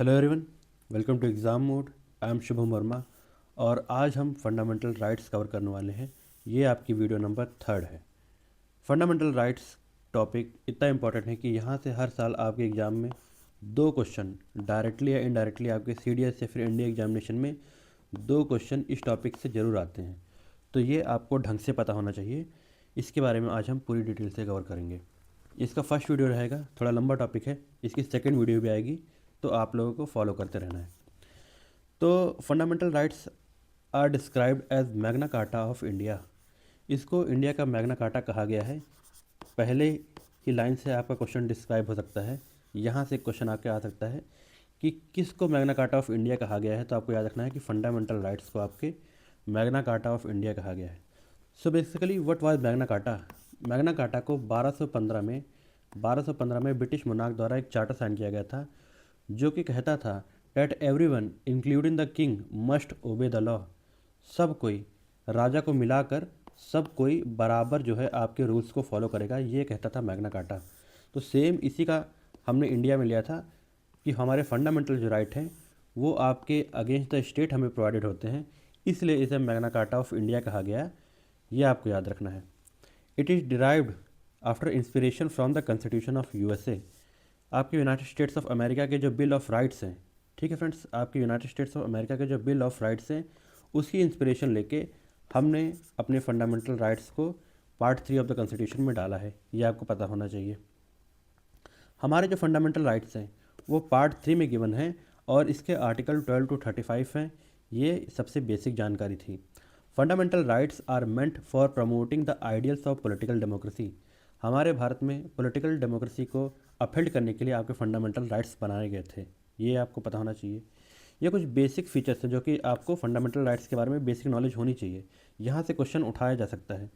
Hello everyone, welcome to exam mode. I am Shubham Verma और आज हम फंडामेंटल राइट्स कवर करने वाले हैं। ये आपकी वीडियो नंबर 3 है। फंडामेंटल राइट्स टॉपिक इतना इम्पोर्टेंट है कि यहाँ से हर साल आपके एग्ज़ाम में 2 क्वेश्चन डायरेक्टली या इनडायरेक्टली आपके CDS या फिर इंडिया एग्जामिनेशन में 2 क्वेश्चन इस टॉपिक से ज़रूर आते हैं। तो ये आपको ढंग से पता होना चाहिए। इसके बारे में आज हम पूरी डिटेल से कवर करेंगे। इसका फर्स्ट वीडियो रहेगा, थोड़ा लंबा टॉपिक है। इसकी सेकंड वीडियो भी आएगी, तो आप लोगों को फॉलो करते रहना है। तो fundamental rights are described as Magna Carta of India. इसको इंडिया का मैग्ना कार्टा कहा गया है। पहले की लाइन से आपका क्वेश्चन डिस्क्राइब हो सकता है। यहाँ से क्वेश्चन आपके आ सकता है कि किसको मैग्ना कार्टा ऑफ इंडिया कहा गया है। तो आपको याद रखना है कि फंडामेंटल राइट्स को आपके मैग्ना कार्टा ऑफ इंडिया कहा गया है। So basically what was Magna carta. Magna carta को 1215 में ब्रिटिश मोनार्क द्वारा एक चार्टर साइन किया गया था, जो कि कहता था that everyone including the king must obey the law. सब कोई, राजा को मिलाकर सब कोई बराबर जो है आपके रूल्स को फॉलो करेगा, ये कहता था मैग्ना कार्टा। तो सेम इसी का हमने इंडिया में लिया था कि हमारे फंडामेंटल जो राइट हैं वो आपके अगेंस्ट द स्टेट हमें प्रोवाइडेड होते हैं, इसलिए इसे मैग्ना कार्टा ऑफ इंडिया कहा गया। ये आपको याद रखना है। It is derived after inspiration from the constitution of USA। आपके यूनाइटेड स्टेट्स ऑफ अमेरिका के जो बिल ऑफ राइट्स हैं, ठीक है फ्रेंड्स, आपके यूनाइटेड स्टेट्स ऑफ अमेरिका के जो बिल ऑफ राइट्स हैं उसकी इंस्पिरेशन लेके हमने अपने फंडामेंटल राइट्स को पार्ट 3 ऑफ द कॉन्स्टिट्यूशन में डाला है। ये आपको पता होना चाहिए। हमारे जो फंडामेंटल राइट्स हैं वो पार्ट 3 में गिवन है और इसके आर्टिकल 12 to 35 हैं। ये सबसे बेसिक जानकारी थी। Fundamental rights are meant for promoting the ideals of political democracy. हमारे भारत में पॉलिटिकल डेमोक्रेसी को अपहेल्ड करने के लिए आपके फंडामेंटल राइट्स बनाए गए थे। ये आपको पता होना चाहिए। ये कुछ बेसिक फीचर्स हैं जो कि आपको फंडामेंटल राइट्स के बारे में बेसिक नॉलेज होनी चाहिए। यहाँ से क्वेश्चन उठाया जा सकता है।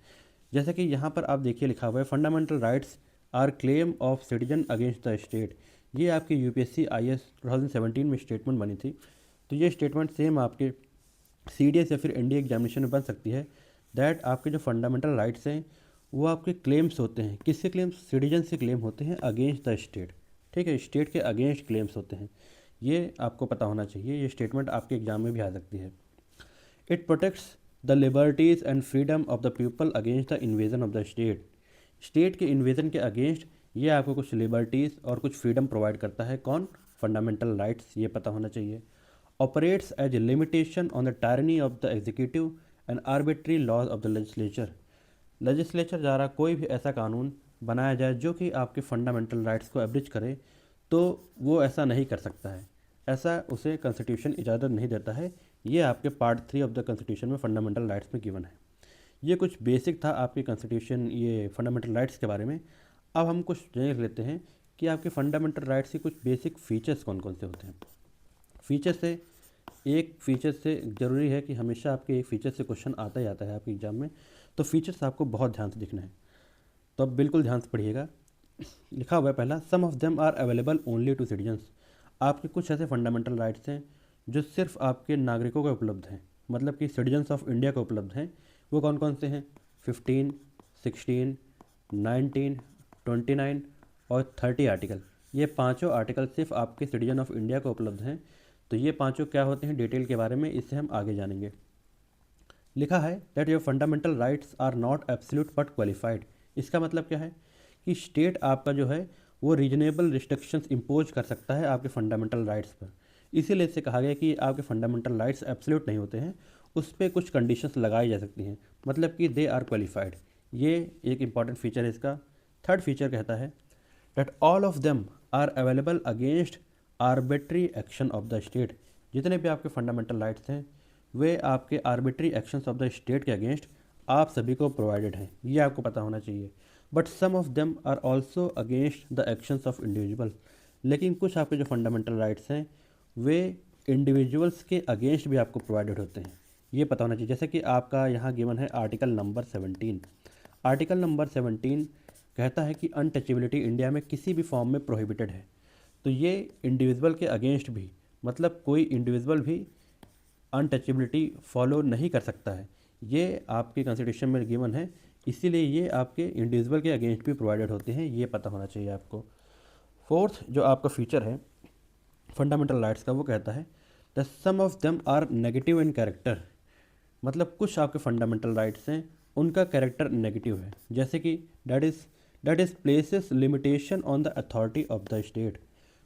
जैसे कि यहाँ पर आप देखिए लिखा हुआ है fundamental rights are claim of citizen against the state. ये आपकी UPSC IAS 2017 में स्टेटमेंट बनी थी। तो ये स्टेटमेंट सेम आपके CDS या फिर इंडिया एग्जामिनेशन में बन सकती है। दैट आपके जो फंडामेंटल राइट्स हैं वो आपके क्लेम्स होते हैं। किसके क्लेम्स? सिटीजन से क्लेम होते हैं अगेंस्ट द स्टेट। ठीक है, स्टेट के अगेंस्ट क्लेम्स होते हैं। ये आपको पता होना चाहिए। ये स्टेटमेंट आपके एग्जाम में भी आ सकती है। It protects the liberties and freedom of the people against the invasion of the state. State के इन्वेजन के अगेंस्ट ये आपको कुछ लिबर्टीज़ और कुछ फ्रीडम प्रोवाइड करता है। कौन? Fundamental rights. ये पता होना चाहिए। Operates as a limitation on the tyranny of the executive and arbitrary laws of the legislature. Legislature द्वारा कोई भी ऐसा कानून बनाया जाए जो कि आपके फंडामेंटल राइट्स को एब्रिज करे, तो वो ऐसा नहीं कर सकता है। ऐसा उसे कॉन्स्टिट्यूशन इजाज़त नहीं देता है। ये आपके पार्ट 3 ऑफ द कॉन्स्टिट्यूशन में फंडामेंटल राइट्स में गिवन है। ये कुछ बेसिक था आपके कॉन्स्टिट्यूशन ये फंडामेंटल राइट्स के बारे में। अब हम कुछ देख लेते हैं कि आपके फंडामेंटल राइट्स के कुछ बेसिक फीचर्स कौन कौन से होते हैं। फीचर से ज़रूरी है कि हमेशा आपके एक फ़ीचर से क्वेश्चन आता ही आता है आपके एग्जाम में। तो फीचर्स आपको बहुत ध्यान से दिखना है, तो अब बिल्कुल ध्यान से पढ़िएगा। लिखा हुआ है पहला, some of them are available only to citizens. आपके कुछ ऐसे फंडामेंटल राइट्स हैं जो सिर्फ आपके नागरिकों को उपलब्ध हैं, मतलब कि सिटीजन्स ऑफ इंडिया को उपलब्ध हैं। वो कौन कौन से हैं? 15, 16, 19, 29 और 30 आर्टिकल। ये पाँचों आर्टिकल सिर्फ आपके सिटीजन ऑफ इंडिया को उपलब्ध हैं। तो ये पाँचों क्या होते हैं डिटेल के बारे में इससे हम आगे जानेंगे। लिखा है that your fundamental rights are not absolute but qualified. इसका मतलब क्या है कि स्टेट आपका जो है वो रीजनेबल रिस्ट्रिक्शंस इम्पोज कर सकता है आपके फंडामेंटल राइट्स पर। इसीलिए इससे कहा गया कि आपके फंडामेंटल राइट्स एब्सोल्यूट नहीं होते हैं, उस पर कुछ कंडीशंस लगाई जा सकती हैं, मतलब कि दे आर क्वालिफाइड। ये एक इंपॉर्टेंट फीचर है इसका। थर्ड फीचर कहता है that all of them are available against arbitrary action of the state. जितने भी आपके फंडामेंटल राइट्स हैं वे आपके arbitrary actions of the state के अगेंस्ट आप सभी को प्रोवाइडेड हैं। ये आपको पता होना चाहिए। But some of them are also against the actions of individual. लेकिन कुछ आपके जो फंडामेंटल राइट्स हैं वे इंडिविजुअल्स के अगेंस्ट भी आपको प्रोवाइडेड होते हैं। ये पता होना चाहिए। जैसे कि आपका यहाँ गिवन है आर्टिकल नंबर 17। आर्टिकल नंबर 17 कहता है कि अनटचेबिलिटी इंडिया में किसी भी फॉर्म में प्रोहिबिटेड है। तो ये इंडिविजुअल के अगेंस्ट भी, मतलब कोई इंडिविजुअल भी अनटचेबिलिटी फॉलो नहीं कर सकता है। ये आपके कॉन्स्टिट्यूशन में गिवन है, इसीलिए ये आपके इंडिविजुअल के अगेंस्ट भी प्रोवाइडेड होते हैं। ये पता होना चाहिए आपको। फोर्थ जो आपका फीचर है, फंडामेंटल राइट्स का, वो कहता है the some of them are negative in character. मतलब कुछ आपके फंडामेंटल राइट्स हैं, उनका कैरेक्टर नेगेटिव है, जैसे कि that is places limitation on the authority of the state.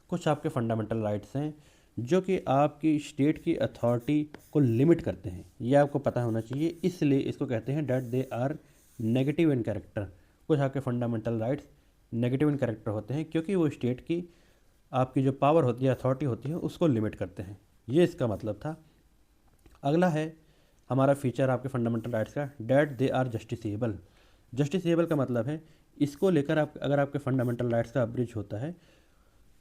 कुछ आपके फंडामेंटल राइट्स हैं जो कि आपकी स्टेट की अथॉरिटी को लिमिट करते हैं, ये आपको पता होना चाहिए, इसलिए इसको कहते हैं that they are negative in character. कुछ आपके fundamental rights negative in character होते हैं क्योंकि वो स्टेट की आपकी जो पावर होती है, अथॉरिटी होती है, उसको लिमिट करते हैं। ये इसका मतलब था। अगला है हमारा फीचर आपके फंडामेंटल राइट्स का, that they are justiciable. Justiciable का मतलब है इसको लेकर आप अगर आपके फंडामेंटल राइट्स का अब्रीच होता है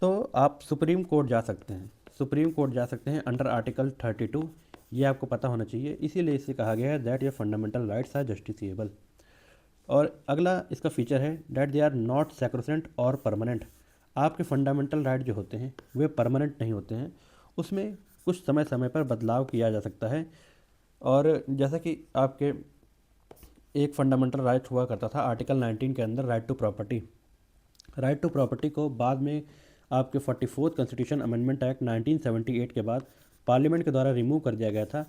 तो आप सुप्रीम कोर्ट जा सकते हैं। सुप्रीम कोर्ट जा सकते हैं अंडर आर्टिकल 32। ये आपको पता होना चाहिए, इसीलिए इसे कहा गया है that your fundamental rights are justiciable. और अगला इसका फीचर है that they are not sacrosanct और परमानेंट। आपके फंडामेंटल राइट जो होते हैं वे परमानेंट नहीं होते हैं, उसमें कुछ समय समय पर बदलाव किया जा सकता है। और जैसा कि आपके एक फंडामेंटल राइट हुआ करता था आर्टिकल 19 के अंदर, right to property. Right to property को बाद में आपके 44th कॉन्स्टिट्यूशन अमेंडमेंट एक्ट 1978 के बाद पार्लियामेंट के द्वारा रिमूव कर दिया गया था।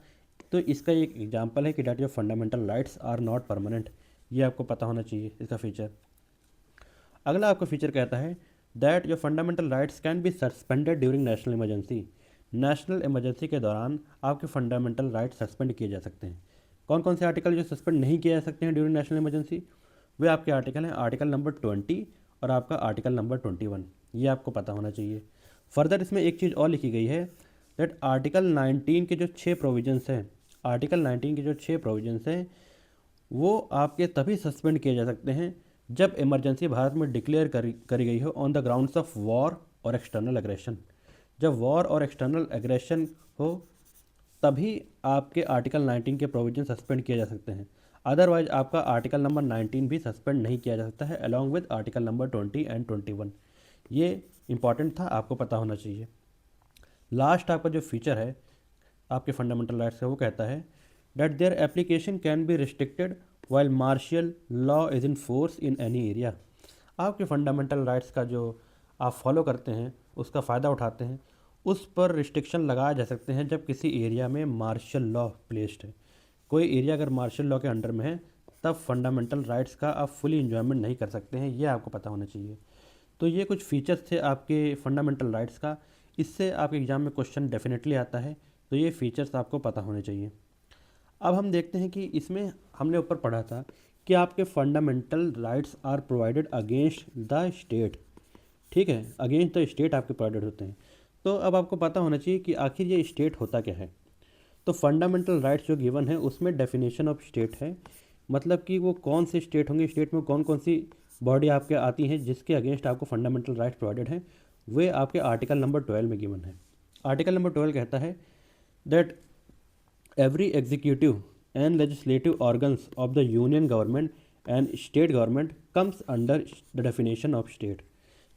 तो इसका एक एग्जांपल है कि that your fundamental rights are not permanent. ये आपको पता होना चाहिए इसका फीचर। अगला आपका फीचर कहता है that your fundamental rights can be suspended during national emergency. National emergency के दौरान आपके फंडामेंटल राइट्स सस्पेंड किए जा सकते हैं। कौन कौन से आर्टिकल जो सस्पेंड नहीं किए जा सकते हैं ड्यूरिंग नेशनल इमरजेंसी? वे आपके आर्टिकल हैं आर्टिकल नंबर 20 और आपका आर्टिकल नंबर 21। ये आपको पता होना चाहिए। फर्दर इसमें एक चीज़ और लिखी गई है दैट आर्टिकल 19 के जो 6 प्रोविजंस हैं, आर्टिकल 19 के जो 6 प्रोविजंस हैं वो आपके तभी सस्पेंड किए जा सकते हैं जब इमरजेंसी भारत में डिक्लेयर करी गई हो on the grounds of war और एक्सटर्नल एग्रेशन। जब वॉर और एक्सटर्नल एग्रेशन हो तभी आपके आर्टिकल 19 के प्रोविजन सस्पेंड किए जा सकते हैं। अदरवाइज आपका आर्टिकल नंबर 19 भी सस्पेंड नहीं किया जा सकता है along with article number 20 and 21। ये इंपॉर्टेंट था, आपको पता होना चाहिए। लास्ट आपका जो फीचर है आपके फंडामेंटल राइट्स का, वो कहता है that their application can be restricted while martial law is in force in any area। आपके फंडामेंटल राइट्स का जो आप फॉलो करते हैं, उसका फ़ायदा उठाते हैं, उस पर रिस्ट्रिक्शन लगाए जा सकते हैं जब किसी एरिया में मार्शल लॉ प्लेस्ड है। कोई एरिया अगर मार्शल लॉ के अंडर में है तब फंडामेंटल राइट्स का आप फुली इंजॉयमेंट नहीं कर सकते हैं, ये आपको पता होना चाहिए। तो ये कुछ फीचर्स थे आपके फंडामेंटल राइट्स का, इससे आपके एग्ज़ाम में क्वेश्चन डेफिनेटली आता है, तो ये फीचर्स आपको पता होने चाहिए। अब हम देखते हैं कि इसमें हमने ऊपर पढ़ा था कि आपके fundamental rights are provided against the state. ठीक है, अगेंस्ट द स्टेट आपके प्रोवाइडेड होते हैं। तो अब आपको पता होना चाहिए कि आखिर ये स्टेट होता क्या है। तो फंडामेंटल राइट्स जो गिवन है उसमें डेफिनेशन ऑफ स्टेट है, मतलब कि वो कौन से स्टेट होंगे, स्टेट में कौन कौन सी बॉडी आपके आती हैं जिसके अगेंस्ट आपको फंडामेंटल राइट्स प्रोवाइडेड हैं, वे आपके आर्टिकल नंबर 12 में गिवन है। आर्टिकल नंबर 12 कहता है that every executive and legislative organs of the union government and state government comes under the definition of state।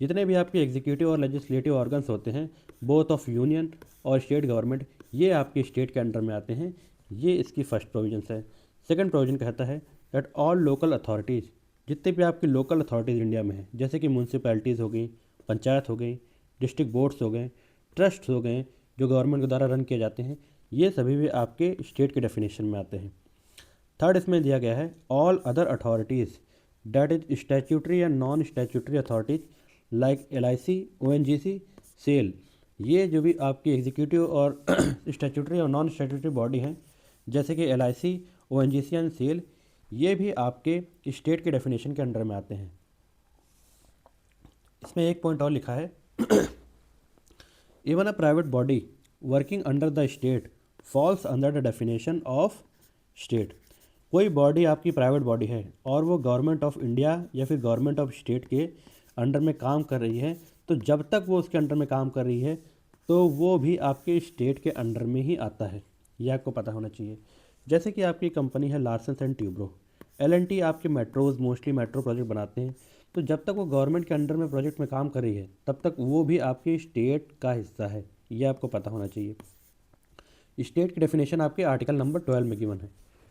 जितने भी आपके एग्जीक्यूटिव और लेजिस्लेटिव ऑर्गन्स होते हैं बोथ ऑफ यूनियन और स्टेट गवर्नमेंट, ये आपके स्टेट के अंडर में आते हैं। ये इसकी फर्स्ट प्रोविजंस है। सेकंड प्रोविजन कहता है दैट ऑल लोकल अथॉरिटीज़, जितने भी आपकी लोकल अथॉरिटीज़ इंडिया में हैं, जैसे कि म्यूनसिपैलिटीज़ हो गई, पंचायत हो गई, डिस्ट्रिक्ट बोर्ड्स हो गए, ट्रस्ट हो गए जो गवर्नमेंट के द्वारा रन किए जाते हैं, ये सभी भी आपके स्टेट के डेफिनेशन में आते हैं। थर्ड इसमें दिया गया है all other authorities that is statutory and non statutory authorities like LIC, ONGC, SAIL. ये जो भी आपकी एग्जीक्यूटिव और स्टैट्यूटरी और नॉन स्टैट्यूटरी बॉडी हैं जैसे कि LIC, ONGC एंड सेल, ये भी आपके स्टेट के डेफिनेशन के अंडर में आते हैं। इसमें एक पॉइंट और लिखा है even a private body working under the state falls under the definition of state. कोई बॉडी आपकी प्राइवेट बॉडी है और वो गवर्नमेंट ऑफ इंडिया या फिर गवर्नमेंट ऑफ स्टेट के अंडर में काम कर रही है, तो जब तक वो उसके अंडर में काम कर रही है तो वो भी आपके स्टेट के अंडर में ही आता है। ये आपको पता होना चाहिए। जैसे कि आपकी कंपनी है लार्सन एंड ट्यूब्रो, L&T आपके मेट्रोज, मोस्टली मेट्रो प्रोजेक्ट बनाते हैं, तो जब तक वो गवर्नमेंट के अंडर में प्रोजेक्ट में काम कर रही है तब तक वो भी आपके स्टेट का हिस्सा है। ये आपको पता होना चाहिए। स्टेट की डेफिनेशन आपके आर्टिकल नंबर 12 में गिवन है।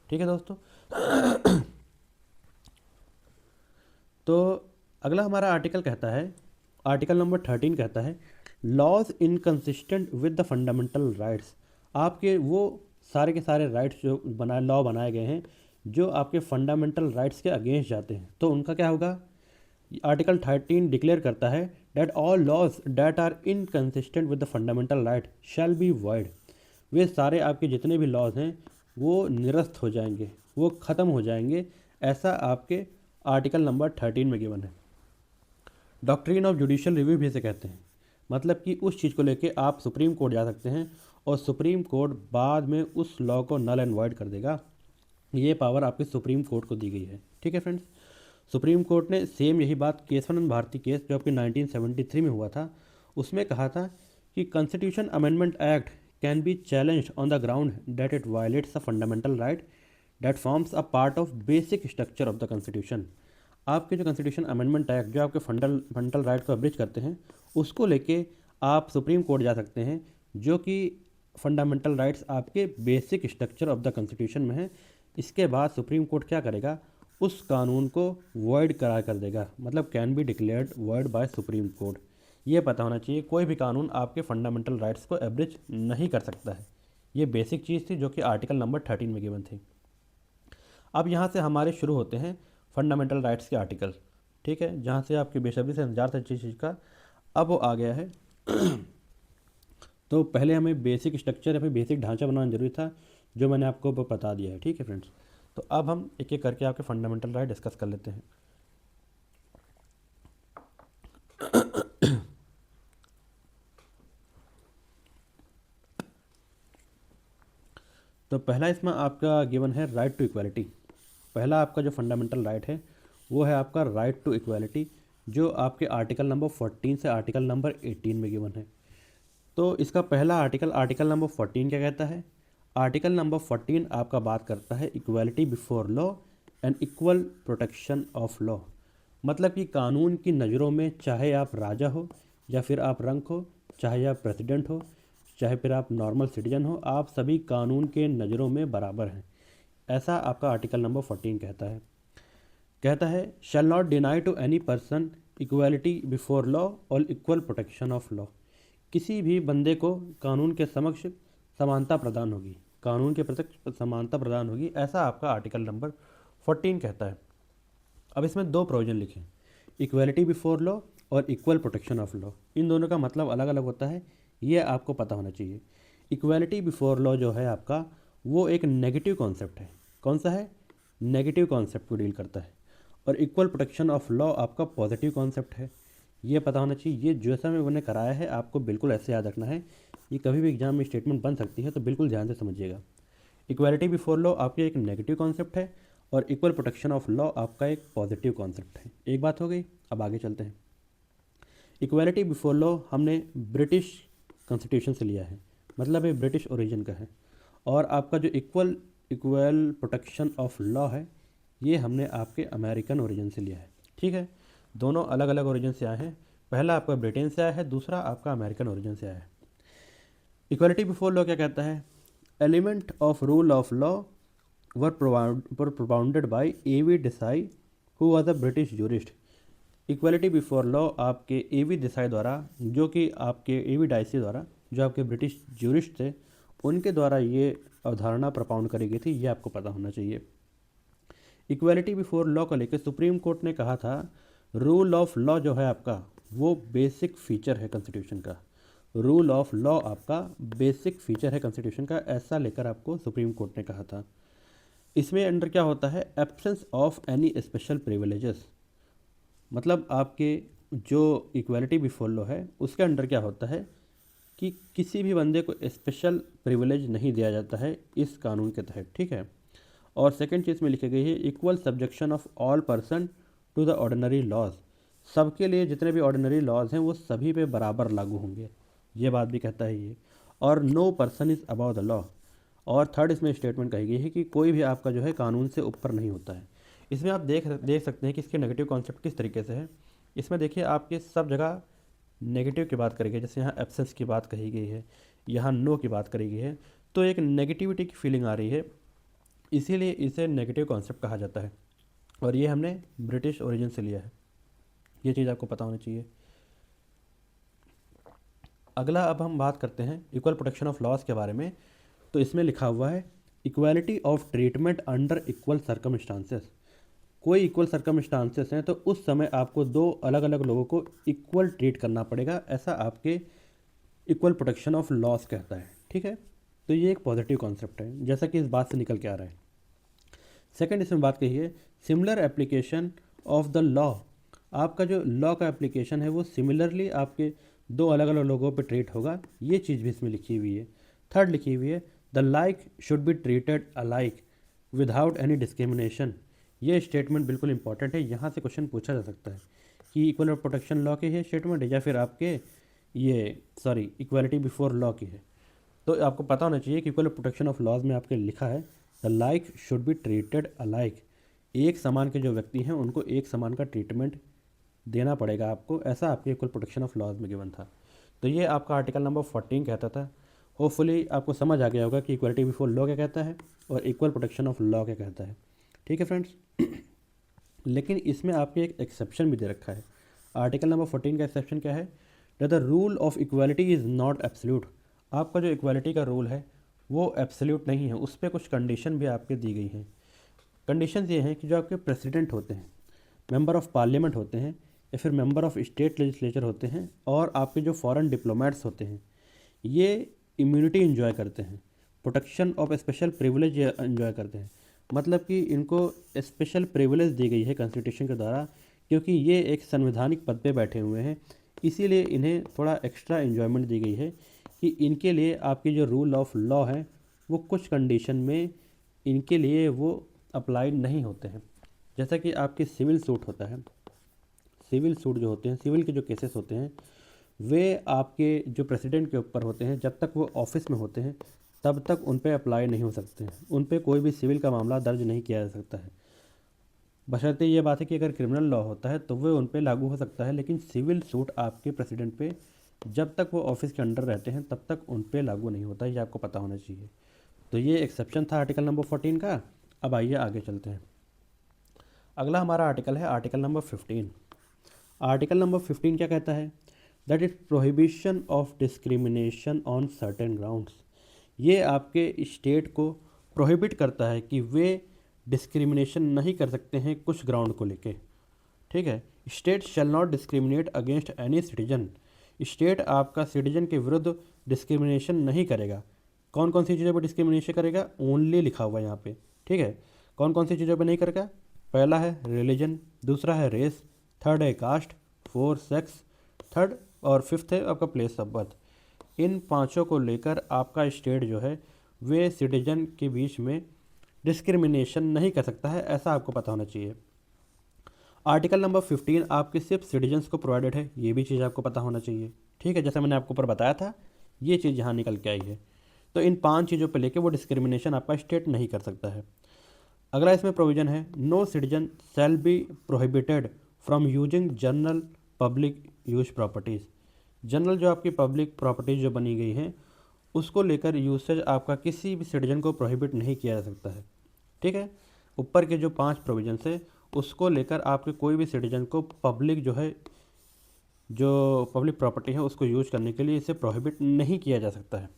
ठीक है दोस्तों। तो अगला हमारा आर्टिकल कहता है, आर्टिकल नंबर 13 कहता है laws inconsistent with the fundamental rights, आपके वो सारे के सारे राइट्स जो लॉ बनाए गए हैं जो आपके फंडामेंटल राइट्स के अगेंस्ट जाते हैं, तो उनका क्या होगा। आर्टिकल 13 डिक्लेयर करता है that all laws that are inconsistent with the fundamental right shall be void. वे सारे आपके जितने भी लॉज हैं वो निरस्त हो जाएंगे, वो ख़त्म हो जाएंगे, ऐसा आपके आर्टिकल नंबर 13 में गिवन है। डॉक्ट्रिन ऑफ जुडिशियल रिव्यू भी इसे कहते हैं, मतलब कि उस चीज़ को लेके आप सुप्रीम कोर्ट जा सकते हैं और सुप्रीम कोर्ट बाद में उस लॉ को नल एंड वॉइड कर देगा। ये पावर आपके सुप्रीम कोर्ट को दी गई है। ठीक है फ्रेंड्स, सुप्रीम कोर्ट ने सेम यही बात केशवानंद भारती केस जो आपके 1973 में हुआ था उसमें कहा था कि constitution amendment act can be challenged on the ground that it violets a fundamental right that forms a part of basic structure of the constitution. आपके जो कॉन्स्टिट्यूशन अमेंडमेंट एक्ट जो आपके फंडामेंटल राइट को अब्रिज करते हैं उसको लेके आप सुप्रीम कोर्ट जा सकते हैं, जो कि फंडामेंटल राइट्स आपके basic structure of the constitution में है। इसके बाद सुप्रीम कोर्ट क्या करेगा, उस कानून को वॉइड करार कर देगा, मतलब can be declared void bye supreme court. ये पता होना चाहिए, कोई भी कानून आपके फंडामेंटल राइट्स को एब्रिज नहीं कर सकता है। ये बेसिक चीज़ थी जो कि आर्टिकल नंबर 13 में गिवन थी। अब यहाँ से हमारे शुरू होते हैं फंडामेंटल राइट्स के आर्टिकल। ठीक है, जहाँ से आपकी बेसब्री से इंतजार था चीज़ का, अब वो आ गया है। तो पहले हमें बेसिक स्ट्रक्चर या फिर बेसिक ढांचा बनाना जरूरी था, जो मैंने आपको बता दिया है। ठीक है फ्रेंड्स, तो अब हम एक एक करके आपके फंडामेंटल राइट डिस्कस कर लेते हैं। तो पहला इसमें आपका गिवन है राइट टू इक्वालिटी। पहला आपका जो फंडामेंटल राइट है वो है आपका राइट टू इक्वालिटी, जो आपके आर्टिकल नंबर 14 से आर्टिकल नंबर 18 में गिवन है। तो इसका पहला आर्टिकल नंबर 14 क्या कहता है। आर्टिकल नंबर 14 आपका बात करता है equality before law and equal protection of law. मतलब कि कानून की नज़रों में चाहे आप राजा हो या फिर आप रंक हो, चाहे आप प्रेसिडेंट हो, चाहे फिर आप नॉर्मल सिटीजन हो, आप सभी कानून के नज़रों में बराबर हैं। ऐसा आपका आर्टिकल नंबर 14 कहता है shall not deny to any person equality before law और इक्वल प्रोटेक्शन ऑफ लॉ। किसी भी बंदे को कानून के समक्ष समानता प्रदान होगी, कानून के प्रति समानता प्रदान होगी, ऐसा आपका आर्टिकल नंबर 14 कहता है। अब इसमें दो प्रोविजन लिखे, इक्वालिटी बिफोर लॉ और इक्वल प्रोटेक्शन ऑफ लॉ। इन दोनों का मतलब अलग अलग होता है, ये आपको पता होना चाहिए। इक्वालिटी बिफोर लॉ जो है आपका वो एक नेगेटिव कॉन्सेप्ट है। कौन सा है, नेगेटिव कॉन्सेप्ट को डील करता है। और इक्वल प्रोटेक्शन ऑफ लॉ आपका पॉजिटिव कॉन्सेप्ट है। ये पता होना चाहिए। ये जैसा मैंने कराया है आपको बिल्कुल ऐसे याद रखना है, ये कभी भी एग्जाम में स्टेटमेंट बन सकती है, तो बिल्कुल ध्यान से समझिएगा। इक्वालिटी बिफोर लॉ आपकी एक नेगेटिव कॉन्सेप्ट है और इक्वल प्रोटेक्शन ऑफ लॉ आपका एक पॉजिटिव कॉन्सेप्ट है। एक बात हो गई, अब आगे चलते हैं। इक्वालिटी बिफोर लॉ हमने ब्रिटिश कॉन्स्टिट्यूशन से लिया है, मतलब ये ब्रिटिश ओरिजिन का है। और आपका जो इक्वल प्रोटेक्शन ऑफ लॉ है ये हमने आपके अमेरिकन ओरिजिन से लिया है। ठीक है, दोनों अलग अलग ओरिजिन से आए हैं। पहला आपका ब्रिटेन से आया है, दूसरा आपका अमेरिकन ओरिजिन से आया है। इक्वालिटी बिफोर लॉ क्या कहता है, element of rule of law were propounded bye A.V. Desai who was a British jurist. Equality before law आपके A.V. देसाई द्वारा, जो कि आपके A.V. डाइसी द्वारा, जो आपके ब्रिटिश जूरिस्ट थे, उनके द्वारा ये अवधारणा प्रोपाउंड करी गई थी। ये आपको पता होना चाहिए। इक्वालिटी बिफोर लॉ को लेकर सुप्रीम कोर्ट ने कहा था रूल ऑफ लॉ जो है आपका वो बेसिक फीचर है कॉन्स्टिट्यूशन का। रूल ऑफ लॉ आपका बेसिक फीचर है कॉन्स्टिट्यूशन का, ऐसा लेकर आपको सुप्रीम कोर्ट ने कहा था। इसमें अंडर क्या होता है, absence of any special privileges. मतलब आपके जो इक्वालिटी बिफोर लॉ है उसके अंडर क्या होता है कि किसी भी बंदे को स्पेशल प्रिविलेज नहीं दिया जाता है इस कानून के तहत। ठीक है, और सेकंड चीज़ में लिखी गई है equal subjection of all person to the ordinary laws. सबके लिए जितने भी ऑर्डिनरी लॉज हैं वो सभी पे बराबर लागू होंगे, ये बात भी कहता है ये। और no person is above the law. और थर्ड इसमें स्टेटमेंट कही गई है कि कोई भी आपका जो है कानून से ऊपर नहीं होता है। इसमें आप देख सकते हैं कि इसके नेगेटिव कॉन्सेप्ट किस तरीके से है। इसमें देखिए आपके सब जगह नेगेटिव की बात करी गई, जैसे यहाँ एब्सेंस की बात कही गई है, यहाँ नो की बात करी गई है, तो एक नेगेटिविटी की फीलिंग आ रही है, इसीलिए इसे नेगेटिव कॉन्सेप्ट कहा जाता है। और ये हमने ब्रिटिश ओरिजिन से लिया है, ये चीज़ आपको पता होनी चाहिए। अगला अब हम बात करते हैं इक्वल प्रोटेक्शन ऑफ लॉज के बारे में। तो इसमें लिखा हुआ है equality of treatment under equal circumstances. कोई इक्वल सर्कमस्टांसेस हैं तो उस समय आपको दो अलग अलग लोगों को इक्वल ट्रीट करना पड़ेगा, ऐसा आपके इक्वल प्रोटेक्शन ऑफ लॉज कहता है। ठीक है, तो ये एक पॉजिटिव कॉन्सेप्ट है जैसा कि इस बात से निकल के आ रहा है। सेकंड इसमें बात कही है similar application of the law. आपका जो लॉ का एप्लीकेशन है वो सिमिलरली आपके दो अलग अलग लोगों पे ट्रीट होगा, ये चीज़ भी इसमें लिखी हुई है। थर्ड लिखी हुई है the like should be treated alike without any discrimination. ये स्टेटमेंट बिल्कुल इंपॉर्टेंट है, यहाँ से क्वेश्चन पूछा जा सकता है कि इक्वल प्रोटेक्शन लॉ की है स्टेटमेंट है या फिर आपके इक्वालिटी बिफोर लॉ की है। तो आपको पता होना चाहिए कि इक्वल प्रोटेक्शन ऑफ लॉज में आपके लिखा है the like should be treated alike. एक समान के जो व्यक्ति हैं उनको एक समान का ट्रीटमेंट देना पड़ेगा आपको, ऐसा आपके इक्वल प्रोटेक्शन ऑफ लॉज में गिवन था। तो ये आपका आर्टिकल नंबर 14 कहता था। होपफुली आपको समझ आ गया होगा कि इक्वलिटी बिफोर लॉ क्या कहता है और इक्वल प्रोटेक्शन ऑफ लॉ क्या कहता है। ठीक है फ्रेंड्स, लेकिन इसमें आपके एक एक्सेप्शन भी दे रखा है। आर्टिकल नंबर 14 का एक्सेप्शन क्या है, the rule of equality is not absolute. आपका जो इक्वालिटी का रूल है वो एब्सोल्यूट नहीं है, उस पर कुछ कंडीशन भी आपके दी गई हैं। कंडीशंस ये हैं कि जो आपके प्रेसिडेंट होते हैं, मेंबर ऑफ पार्लियामेंट होते हैं या फिर मेंबर ऑफ स्टेट लेजिस्लेचर होते हैं और आपके जो फॉरेन डिप्लोमेट्स होते हैं, ये इम्यूनिटी इन्जॉय करते हैं, protection of special privilege enjoy करते हैं। मतलब कि इनको स्पेशल प्रिविलेज दी गई है कॉन्स्टिट्यूशन के द्वारा, क्योंकि ये एक संवैधानिक पद पे बैठे हुए हैं, इसीलिए इन्हें थोड़ा एक्स्ट्रा इन्जॉयमेंट दी गई है कि इनके लिए आपकी जो रूल ऑफ लॉ है वो कुछ कंडीशन में इनके लिए वो अप्लाइड नहीं होते हैं। जैसा कि आपकी सिविल सूट होता है, सिविल सूट जो होते हैं, सिविल के जो केसेस होते हैं वे आपके जो प्रेसिडेंट के ऊपर होते हैं, जब तक वो ऑफिस में होते हैं तब तक उन पे अप्लाई नहीं हो सकते हैं, उन पे कोई भी सिविल का मामला दर्ज नहीं किया जा सकता है। बशर्ते ये बात है कि अगर क्रिमिनल लॉ होता है तो वो उन पे लागू हो सकता है, लेकिन सिविल सूट आपके प्रेसिडेंट पे जब तक वो ऑफिस के अंडर रहते हैं तब तक उन पे लागू नहीं होता, ये आपको पता होना चाहिए। तो ये एक्सेप्शन था आर्टिकल नंबर 14 का। अब आइए आगे चलते हैं। अगला हमारा आर्टिकल है आर्टिकल नंबर 15। आर्टिकल नंबर 15 क्या कहता है, that is prohibition of discrimination on certain grounds. ये आपके स्टेट को प्रोहिबिट करता है कि वे डिस्क्रिमिनेशन नहीं कर सकते हैं कुछ ग्राउंड को लेके। ठीक है, state shall not discriminate against any citizen. State आपका सिटीजन के विरुद्ध डिस्क्रिमिनेशन नहीं करेगा। कौन कौन सी चीज़ों पर डिस्क्रिमिनेशन करेगा, ओनली लिखा हुआ है यहाँ पे। ठीक है, कौन कौन सी चीज़ों पर नहीं करेगा, पहला है रिलीजन, दूसरा है रेस, थर्ड है कास्ट, फोर सेक्स, थर्ड और फिफ्थ है आपका प्लेस ऑफ बर्थ। इन पांचों को लेकर आपका स्टेट जो है वे सिटीजन के बीच में डिस्क्रिमिनेशन नहीं कर सकता है, ऐसा आपको पता होना चाहिए। आर्टिकल नंबर 15 आपके सिर्फ सिटीजन्स को प्रोवाइडेड है, ये भी चीज़ आपको पता होना चाहिए। ठीक है, जैसे मैंने आपको ऊपर बताया था ये चीज़ यहाँ निकल के आई है। तो इन 5 चीज़ों पर लेके वो डिस्क्रिमिनेशन आपका स्टेट नहीं कर सकता है। अगला इसमें प्रोविज़न है no citizen shall be prohibited from using general public use properties. General जो आपकी पब्लिक प्रॉपर्टीज़ जो बनी गई हैं उसको लेकर यूसेज आपका किसी भी सिटीजन को प्रोहिबिट नहीं किया जा सकता है। ठीक है, ऊपर के जो 5 प्रोविजंस है उसको लेकर आपके कोई भी सिटीजन को पब्लिक जो है जो पब्लिक प्रॉपर्टी है उसको यूज करने के लिए इसे प्रोहिबिट नहीं किया जा सकता है।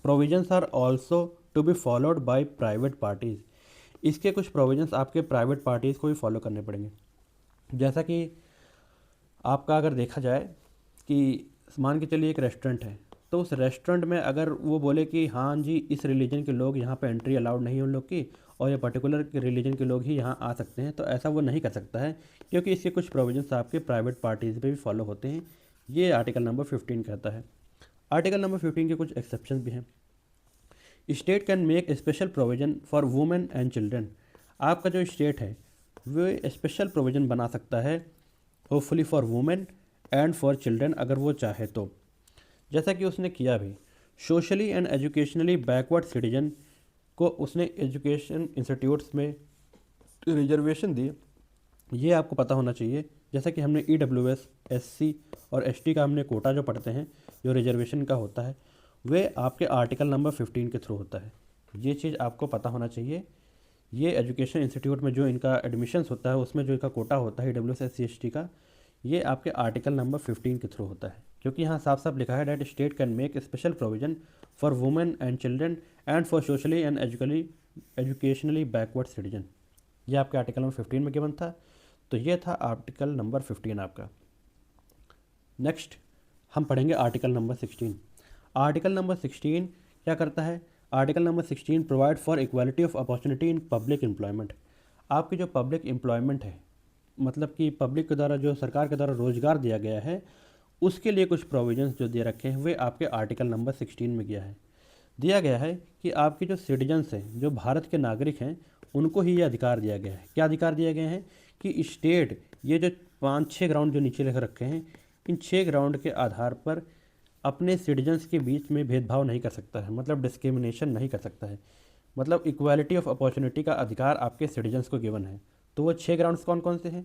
Provisions are also to be followed by private parties. इसके कुछ प्रोविजंस आपके प्राइवेट पार्टीज़ को भी फॉलो करने पड़ेंगे। जैसा कि आपका अगर देखा जाए कि मान के चलिए एक रेस्टोरेंट है, तो उस रेस्टोरेंट में अगर वो बोले कि हाँ जी इस रिलीजन के लोग यहाँ पे एंट्री अलाउड नहीं है उन लोग की और ये पर्टिकुलर रिलीजन के लोग ही यहाँ आ सकते हैं, तो ऐसा वो नहीं कर सकता है, क्योंकि इसके कुछ प्रोविजंस आपके प्राइवेट पार्टीज़ पे भी फॉलो होते हैं। ये आर्टिकल नंबर 15 कहता है। आर्टिकल नंबर 15 के कुछ एक्सेप्शन भी हैं। State can make special provision for women and children. आपका जो स्टेट है वो स्पेशल प्रोविजन बना सकता है hopefully for women and for children अगर वो चाहे तो, जैसा कि उसने किया भी। Socially and educationally backward citizen को उसने एजुकेशन इंस्टीट्यूट्स में रिजर्वेशन दी, ये आपको पता होना चाहिए। जैसा कि हमने EWS, SC और ST का हमने कोटा जो पढ़ते हैं जो रिजर्वेशन का होता है वे आपके आर्टिकल नंबर 15 के थ्रू होता है, ये चीज़ आपको पता होना चाहिए। ये एजुकेशन इंस्टीट्यूट में जो इनका एडमिशन्स होता है उसमें जो इनका कोटा होता है EWS, SC, ST का, ये आपके आर्टिकल नंबर 15 के थ्रू होता है। क्योंकि यहाँ साफ साफ लिखा है that state can make special provision for women and children and for socially and educationally backward citizen. ये आपके आर्टिकल नंबर 15 में गिवन था। तो ये था आर्टिकल नंबर 15 आपका। नेक्स्ट हम पढ़ेंगे आर्टिकल नंबर 16। आर्टिकल नंबर 16 क्या करता है? Article number 16 provide for equality of opportunity in public employment. आपकी जो पब्लिक एम्प्लॉयमेंट है, मतलब कि पब्लिक के द्वारा जो सरकार के द्वारा रोजगार दिया गया है, उसके लिए कुछ प्रोविजंस जो दे रखे हैं वे आपके आर्टिकल नंबर 16 में दिया गया है कि आपके जो सिटीजन्स हैं, जो भारत के नागरिक हैं, उनको ही ये अधिकार दिया गया है। क्या अधिकार दिए गए हैं कि स्टेट ये जो 5-6 ग्राउंड जो नीचे लिख रखे हैं, इन 6 ग्राउंड के आधार पर अपने सिटीजन्स के बीच में भेदभाव नहीं कर सकता है, मतलब डिस्क्रिमिनेशन नहीं कर सकता है। मतलब इक्वालिटी ऑफ अपॉर्चुनिटी का अधिकार आपके सिटीजन्स को गिवन है। तो वो 6 ग्राउंड्स कौन कौन से हैं?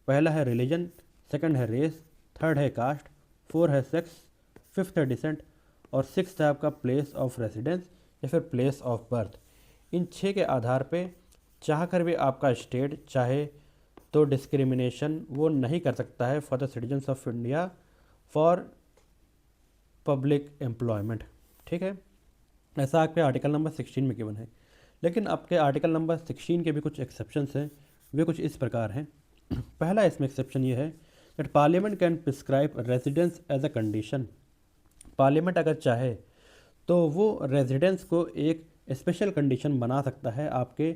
पहला है रिलीजन, सेकंड है रेस, थर्ड है कास्ट, 4 है सेक्स, 5th है डिसेंट और 6th है आपका प्लेस ऑफ रेसिडेंस या फिर प्लेस ऑफ बर्थ। इन 6 के आधार पे चाह कर भी आपका स्टेट चाहे तो डिस्क्रिमिनेशन वो नहीं कर सकता है for the citizens of India for public employment. ठीक है, ऐसा आपके आर्टिकल नंबर 16 में गिवन है। लेकिन आपके आर्टिकल नंबर 16 के भी कुछ एक्सेप्शंस हैं, वे कुछ इस प्रकार हैं। पहला इसमें एक्सेप्शन ये है that parliament can prescribe residence as a condition. Parliament अगर चाहे तो वो रेजिडेंस को एक स्पेशल कंडीशन बना सकता है आपके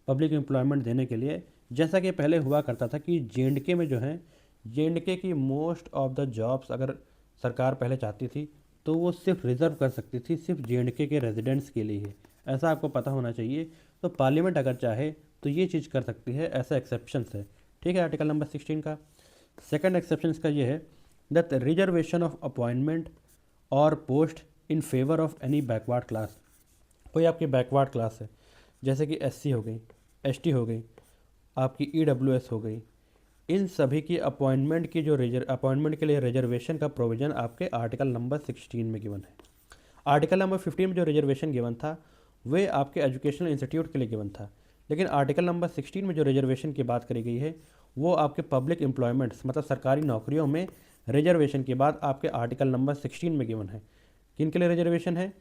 पब्लिक एम्प्लॉयमेंट देने के लिए। जैसा कि पहले हुआ करता था कि जे में जो है, जे की मोस्ट ऑफ द जॉब्स अगर सरकार पहले चाहती थी तो वो सिर्फ रिज़र्व कर सकती थी सिर्फ जे के रेजिडेंट्स के लिए ही। ऐसा आपको पता होना चाहिए। तो पार्लियामेंट अगर चाहे तो ये चीज़ कर सकती है, ऐसा एक्सेप्शंस है। ठीक है, आर्टिकल नंबर 16 का। सेकंड एक्सेप्शन का ये है दैट रिजर्वेशन ऑफ अपॉइंटमेंट और post in favour of any backward class. कोई आपकी बैकवर्ड क्लास है, जैसे कि एससी हो गई, एसटी हो गई, आपकी ईडब्ल्यूएस हो गई, इन सभी की अपॉइंटमेंट की जो अपॉइंटमेंट के लिए रिजर्वेशन का प्रोविज़न आपके आर्टिकल नंबर 16 में गिवन है। आर्टिकल नंबर 15 में जो रिजर्वेशन गिवन था वे आपके एजुकेशनल इंस्टीट्यूट के लिए गिवन था। लेकिन आर्टिकल नंबर 16 में जो रिजर्वेशन की बात करी गई है वो आपके पब्लिक एम्प्लॉयमेंट्स, मतलब सरकारी नौकरियों में रिजर्वेशन के बाद आपके आर्टिकल नंबर 16 में गिवन है। किन के लिए रिजर्वेशन है?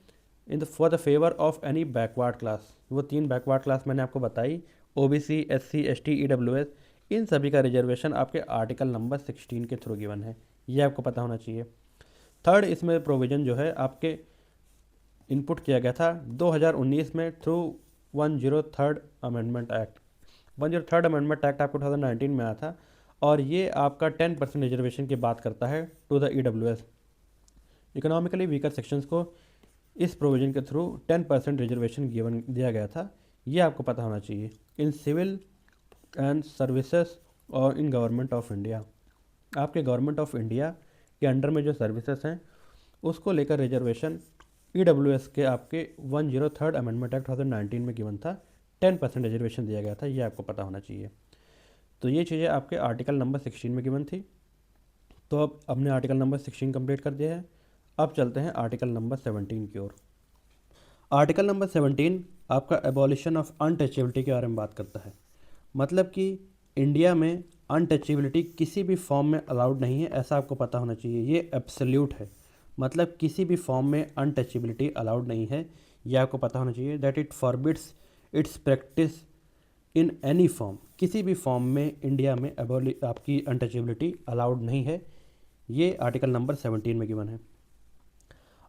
In the for the favour of any backward class. वो 3 बैकवर्ड क्लास मैंने आपको बताई, ओबीसी, एससी, एसटी, ईडब्ल्यूएस, इन सभी का रिजर्वेशन आपके आर्टिकल नंबर 16 के थ्रू गिवन है। ये आपको पता होना चाहिए। थर्ड इसमें प्रोविज़न जो है आपके इनपुट किया गया था 2019 में through 103rd amendment act. 103rd amendment act आपको 2019 में आया था और ये आपका 10% रिजर्वेशन की बात करता है to the EWS. Economically weaker sections को इस प्रोविज़न के थ्रू 10% रिजर्वेशन गिवन दिया गया था। ये आपको पता होना चाहिए। इन सिविल एंड सर्विसेज और इन गवर्नमेंट ऑफ इंडिया, आपके गवर्नमेंट ऑफ इंडिया के अंडर में जो सर्विसेज हैं उसको लेकर रिजर्वेशन ईडब्ल्यूएस के आपके 103rd अमेंडमेंट एक्ट 2019 में गिवन था, 10% रिजर्वेशन दिया गया था। ये आपको पता होना चाहिए। तो ये चीज़ें आपके आर्टिकल नंबर 16 में गिवन थी। तो अब हमने आर्टिकल नंबर 16 कंप्लीट कर दिया है। अब चलते हैं आर्टिकल नंबर 17 की ओर। आर्टिकल नंबर 17 आपका एबॉलिशन ऑफ अनटचेबिलिटी के बारे में बात करता है। मतलब कि इंडिया में अनटचेबिलिटी किसी भी फॉर्म में अलाउड नहीं है, ऐसा आपको पता होना चाहिए। ये एब्सोल्यूट है, मतलब किसी भी फॉर्म में अनटचेबिलिटी अलाउड नहीं है। ये आपको पता होना चाहिए that it forbids it's practice in any form. किसी भी फॉर्म में इंडिया में आपकी अनटचेबिलिटी अलाउड नहीं है। ये आर्टिकल नंबर 17 में गिवन है।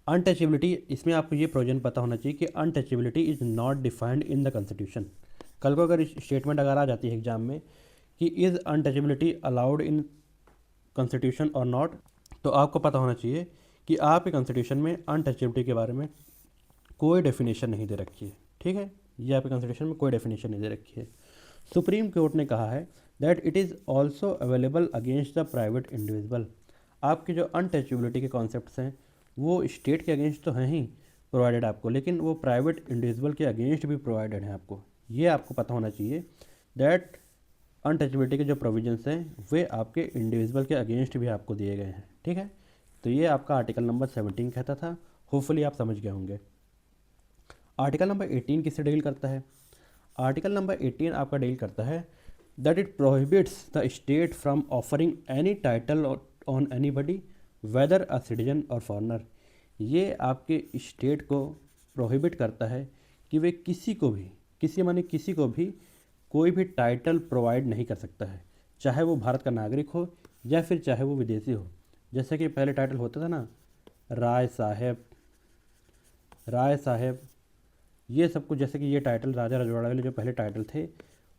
अनटचेबिलिटी, इसमें आपको ये प्रोविजन पता होना चाहिए कि untouchability is not defined in the constitution. कल को अगर स्टेटमेंट अगर आ जाती है एग्जाम में कि is untouchability allowed in constitution और नॉट, तो आपको पता होना चाहिए कि आपके कॉन्स्टिट्यूशन में अनटचेबिलिटी के बारे में कोई डेफिनेशन नहीं दे रखी है। ठीक है, ये आपके कॉन्स्टिट्यूशन में कोई डेफिनेशन नहीं दे रखी है। सुप्रीम कोर्ट ने कहा है that it is also available against the private individual. आपके जो अनटचेबिलिटी के कॉन्सेप्ट्स हैं वो स्टेट के अगेंस्ट तो हैं ही प्रोवाइडेड आपको, लेकिन वो प्राइवेट इंडिविजुअल के अगेंस्ट भी प्रोवाइडेड हैं आपको। ये आपको पता होना चाहिए दैट अनटचेबिलिटी के जो प्रोविजंस हैं वे आपके इंडिविजुअल के अगेंस्ट भी आपको दिए गए हैं। ठीक है, तो ये आपका आर्टिकल नंबर 17 कहता था। होपफुली आप समझ गए होंगे। आर्टिकल नंबर 18 किससे डील करता है? आर्टिकल नंबर 18 आपका डील करता है that it prohibits the state from offering any title on anybody weather a citizen और फॉरनर। ये आपके स्टेट को प्रोहिबिट करता है कि वे किसी को भी, किसी माने किसी को भी कोई भी टाइटल प्रोवाइड नहीं कर सकता है, चाहे वो भारत का नागरिक हो या फिर चाहे वो विदेशी हो। जैसे कि पहले टाइटल होता था ना, राय साहेब, राय साहेब, ये सब कुछ, जैसे कि ये टाइटल राजा रजवाड़ा वाले जो पहले टाइटल थे,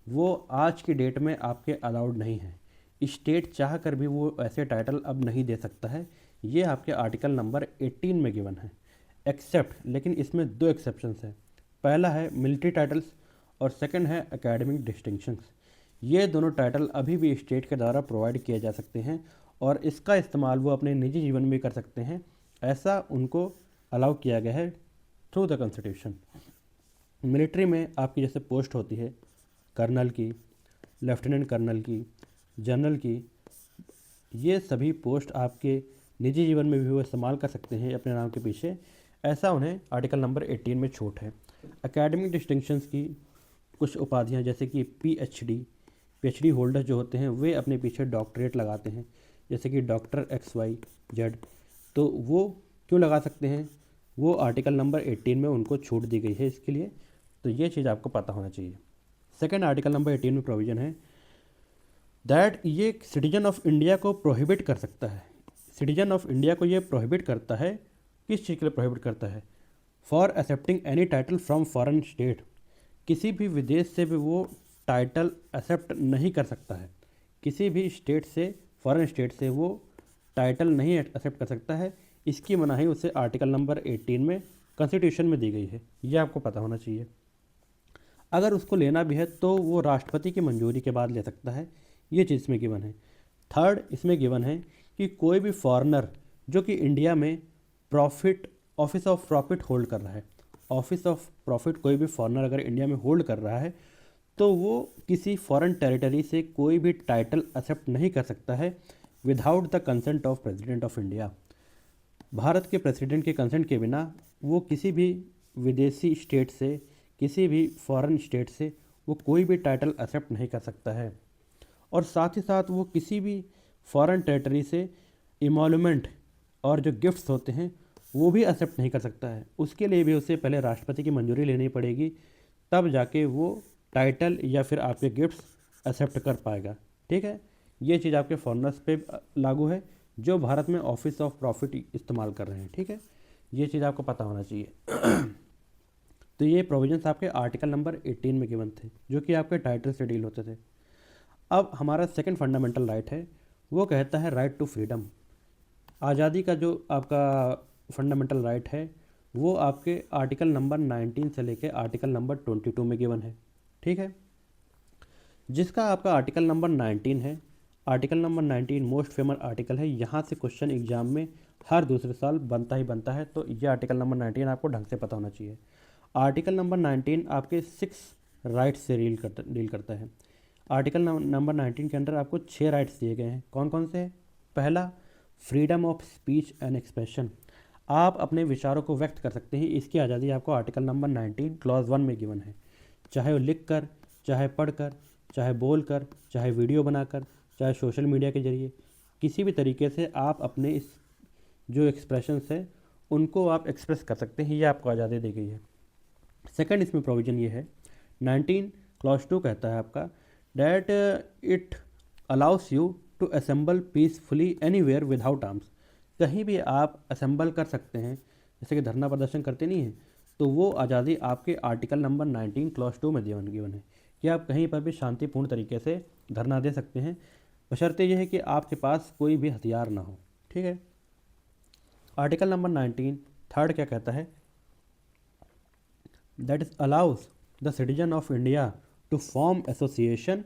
वो आज की डेट में आपके अलाउड नहीं है। स्टेट चाह कर भी वो ऐसे टाइटल अब नहीं दे सकता है। ये आपके आर्टिकल नंबर 18 में गिवन है। एक्सेप्ट, लेकिन इसमें दो एक्सेप्शंस हैं। पहला है मिलिट्री टाइटल्स और सेकंड है एकेडमिक डिस्टिंक्शंस। ये दोनों टाइटल अभी भी स्टेट के द्वारा प्रोवाइड किए जा सकते हैं और इसका इस्तेमाल वो अपने निजी जीवन में भी कर सकते हैं। ऐसा उनको अलाउ किया गया है थ्रू द कॉन्स्टिट्यूशन। मिलिट्री में आपकी जैसे पोस्ट होती है कर्नल की, लेफ्टिनेंट कर्नल की, जनरल की, ये सभी पोस्ट आपके निजी जीवन में भी वो इस्तेमाल कर सकते हैं अपने नाम के पीछे। ऐसा उन्हें आर्टिकल नंबर 18 में छूट है। एकेडमिक डिस्टिंक्शंस की कुछ उपाधियां जैसे कि पीएचडी होल्डर जो होते हैं वे अपने पीछे डॉक्टरेट लगाते हैं, जैसे कि डॉक्टर XYZ। तो वो क्यों लगा सकते हैं, वो आर्टिकल नंबर 18 में उनको छूट दी गई है इसके लिए। तो ये चीज़ आपको पता होना चाहिए। सेकेंड आर्टिकल नंबर 18 में प्रोविज़न है दैट ये सिटीजन ऑफ इंडिया को प्रोहिबिट कर सकता है। सिटीजन ऑफ इंडिया को ये प्रोहिबिट करता है, किस चीज़ के लिए प्रोहिबिट करता है? For accepting any title from foreign state. किसी भी विदेश से भी वो टाइटल एक्सेप्ट नहीं कर सकता है। किसी भी स्टेट से, फॉरेन स्टेट से वो टाइटल नहीं एक्सेप्ट कर सकता है। इसकी मनाही उसे आर्टिकल नंबर 18 में कॉन्स्टिट्यूशन में दी गई है। ये आपको पता होना चाहिए। अगर उसको लेना भी है तो वो राष्ट्रपति की मंजूरी के बाद ले सकता है। ये चीज़ इसमें गिवन है। थर्ड इसमें गिवन है कि कोई भी फॉरेनर जो कि इंडिया में ऑफिस ऑफ प्रॉफिट होल्ड कर रहा है, ऑफिस ऑफ प्रॉफिट कोई भी फॉरेनर अगर इंडिया में होल्ड कर रहा है तो वो किसी फॉरेन टेरिटरी से कोई भी टाइटल एक्सेप्ट नहीं कर सकता है without the consent of president of India. Bharat के प्रेसिडेंट के कंसेंट के बिना वो किसी भी विदेशी स्टेट से, किसी भी फॉरेन स्टेट से वो कोई भी टाइटल एक्सेप्ट नहीं कर सकता है। और साथ ही साथ वो किसी भी फॉरेन टेरिटरी से इमोलूमेंट और जो गिफ्ट्स होते हैं वो भी एक्सेप्ट नहीं कर सकता है। उसके लिए भी उसे पहले राष्ट्रपति की मंजूरी लेनी पड़ेगी, तब जाके वो टाइटल या फिर आपके गिफ्ट्स एक्सेप्ट कर पाएगा। ठीक है, ये चीज़ आपके फॉरेनर्स पे लागू है जो भारत में ऑफिस ऑफ प्रॉफिट इस्तेमाल कर रहे हैं। ठीक है, ये चीज़ आपको पता होना चाहिए। तो ये प्रोविजंस आपके आर्टिकल नंबर 18 में गिवन थे जो कि आपके टाइटल से डील होते थे। अब हमारा सेकंड फंडामेंटल राइट है, वो कहता है राइट टू फ्रीडम। आज़ादी का जो आपका फंडामेंटल राइट है वो आपके आर्टिकल नंबर 19 से लेकर आर्टिकल नंबर 22 में गिवन है। ठीक है, जिसका आपका आर्टिकल नंबर 19 है। Article number 19 most famous article है, यहाँ से क्वेश्चन एग्जाम में हर दूसरे साल बनता ही बनता है। तो ये आर्टिकल नंबर 19 आपको ढंग से पता होना चाहिए। आर्टिकल नंबर 19 आपके 6 राइट्स से डील करता है। आर्टिकल नंबर 19 के अंदर आपको 6 राइट्स दिए गए हैं। कौन कौन से? पहला, freedom of speech and expression. आप अपने विचारों को व्यक्त कर सकते हैं, इसकी आज़ादी आपको आर्टिकल नंबर 19 क्लॉज 1 में गिवन है। चाहे वो लिख कर, चाहे पढ़ कर, चाहे बोल कर, चाहे वीडियो बनाकर, चाहे सोशल मीडिया के जरिए, किसी भी तरीके से आप अपने इस जो एक्सप्रेशंस है उनको आप एक्सप्रेस कर सकते हैं। ये आपको आज़ादी दी गई है। सेकंड इसमें प्रोविज़न ये है, 19 क्लॉज 2 कहता है आपका that it allows you to assemble peacefully anywhere without arms. कहीं भी आप असेंबल कर सकते हैं, जैसे कि धरना प्रदर्शन करते नहीं हैं, तो वो आज़ादी आपके आर्टिकल नंबर 19 क्लॉज 2 में गिवन है कि आप कहीं पर भी शांतिपूर्ण तरीके से धरना दे सकते हैं, बशर्ते यह है कि आपके पास कोई भी हथियार ना हो। ठीक है, आर्टिकल नंबर 19 थर्ड क्या कहता है, that is allows the citizen of India to form association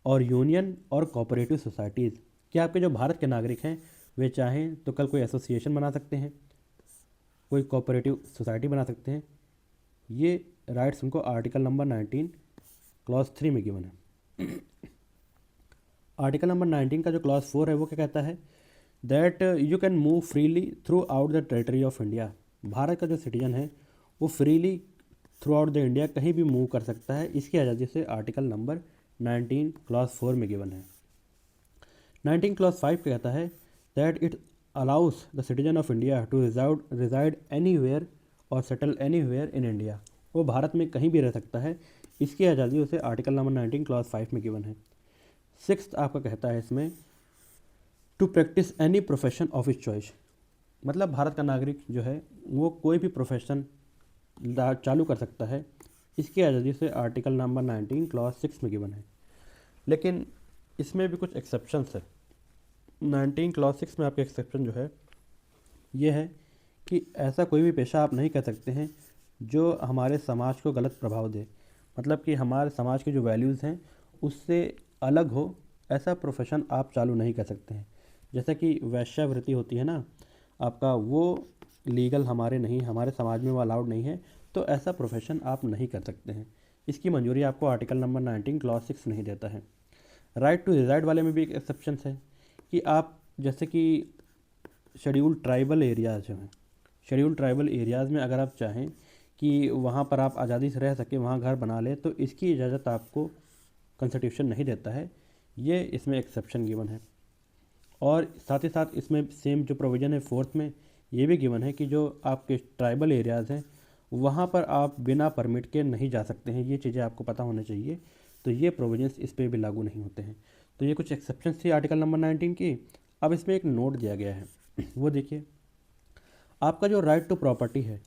और यूनियन और कोऑपरेटिव सोसाइटीज़। कि आपके जो भारत के नागरिक हैं वे चाहें तो कल कोई एसोसिएशन बना सकते हैं, कोई कोऑपरेटिव सोसाइटी बना सकते हैं। ये राइट्स उनको आर्टिकल नंबर 19 क्लॉज 3 में गिवन है। आर्टिकल नंबर 19 का जो क्लॉज 4 है वो क्या कहता है, that you can move freely through out the territory of India. Bharat का जो सिटीजन है वो freely through out the India कहीं भी मूव कर सकता है। इसकी आज़ादी से आर्टिकल नंबर 19 क्लॉज 4 में गिवन है। 19 क्लॉज 5 कहता है that it allows the citizen of India to reside anywhere और सेटल एनीवेयर इन इंडिया। वो भारत में कहीं भी रह सकता है, इसकी आज़ादी उसे आर्टिकल नंबर 19 क्लॉज 5 में गिवन है। सिक्स्थ आपका कहता है इसमें to practise any profession of his choice, मतलब भारत का नागरिक जो है वो कोई भी प्रोफेशन चालू कर सकता है, इसकी आज़ादी से आर्टिकल नंबर 19 क्लॉज 6 में गिवन है। लेकिन इसमें भी कुछ एक्सेप्शंस है। 19 क्लॉज 6 में आपके एक्सेप्शन जो है ये है कि ऐसा कोई भी पेशा आप नहीं कर सकते हैं जो हमारे समाज को गलत प्रभाव दे, मतलब कि हमारे समाज की जो वैल्यूज़ हैं उससे अलग हो, ऐसा प्रोफेशन आप चालू नहीं कर सकते हैं। जैसे कि वैश्यावृत्ति होती है ना आपका, वो लीगल हमारे समाज में वो अलाउड नहीं है, तो ऐसा प्रोफेशन आप नहीं कर सकते हैं। इसकी मंजूरी आपको आर्टिकल नंबर 19 क्लॉज 6 नहीं देता है। राइट टू रिजाइड वाले में भी एक एक्सेप्शन है कि आप जैसे कि शेड्यूल्ड ट्राइबल एरियाज़ जो हैं, शेड्यूल्ड ट्राइबल एरियाज़ में अगर आप चाहें कि वहाँ पर आप आज़ादी से रह सकें, वहाँ घर बना लें, तो इसकी इजाज़त आपको कॉन्स्टिट्यूशन नहीं देता है। ये इसमें एक्सेप्शन गिवन है। और साथ ही साथ इसमें सेम जो प्रोविज़न है फोर्थ में ये भी गिवन है कि जो आपके ट्राइबल एरियाज़ हैं वहाँ पर आप बिना परमिट के नहीं जा सकते हैं। ये चीज़ें आपको पता होना चाहिए, तो ये प्रोविजंस इस पर भी लागू नहीं होते हैं। तो ये कुछ एक्सेप्शन थी आर्टिकल नंबर 19 की। अब इसमें एक नोट दिया गया है, वो देखिए, आपका जो राइट टू प्रॉपर्टी है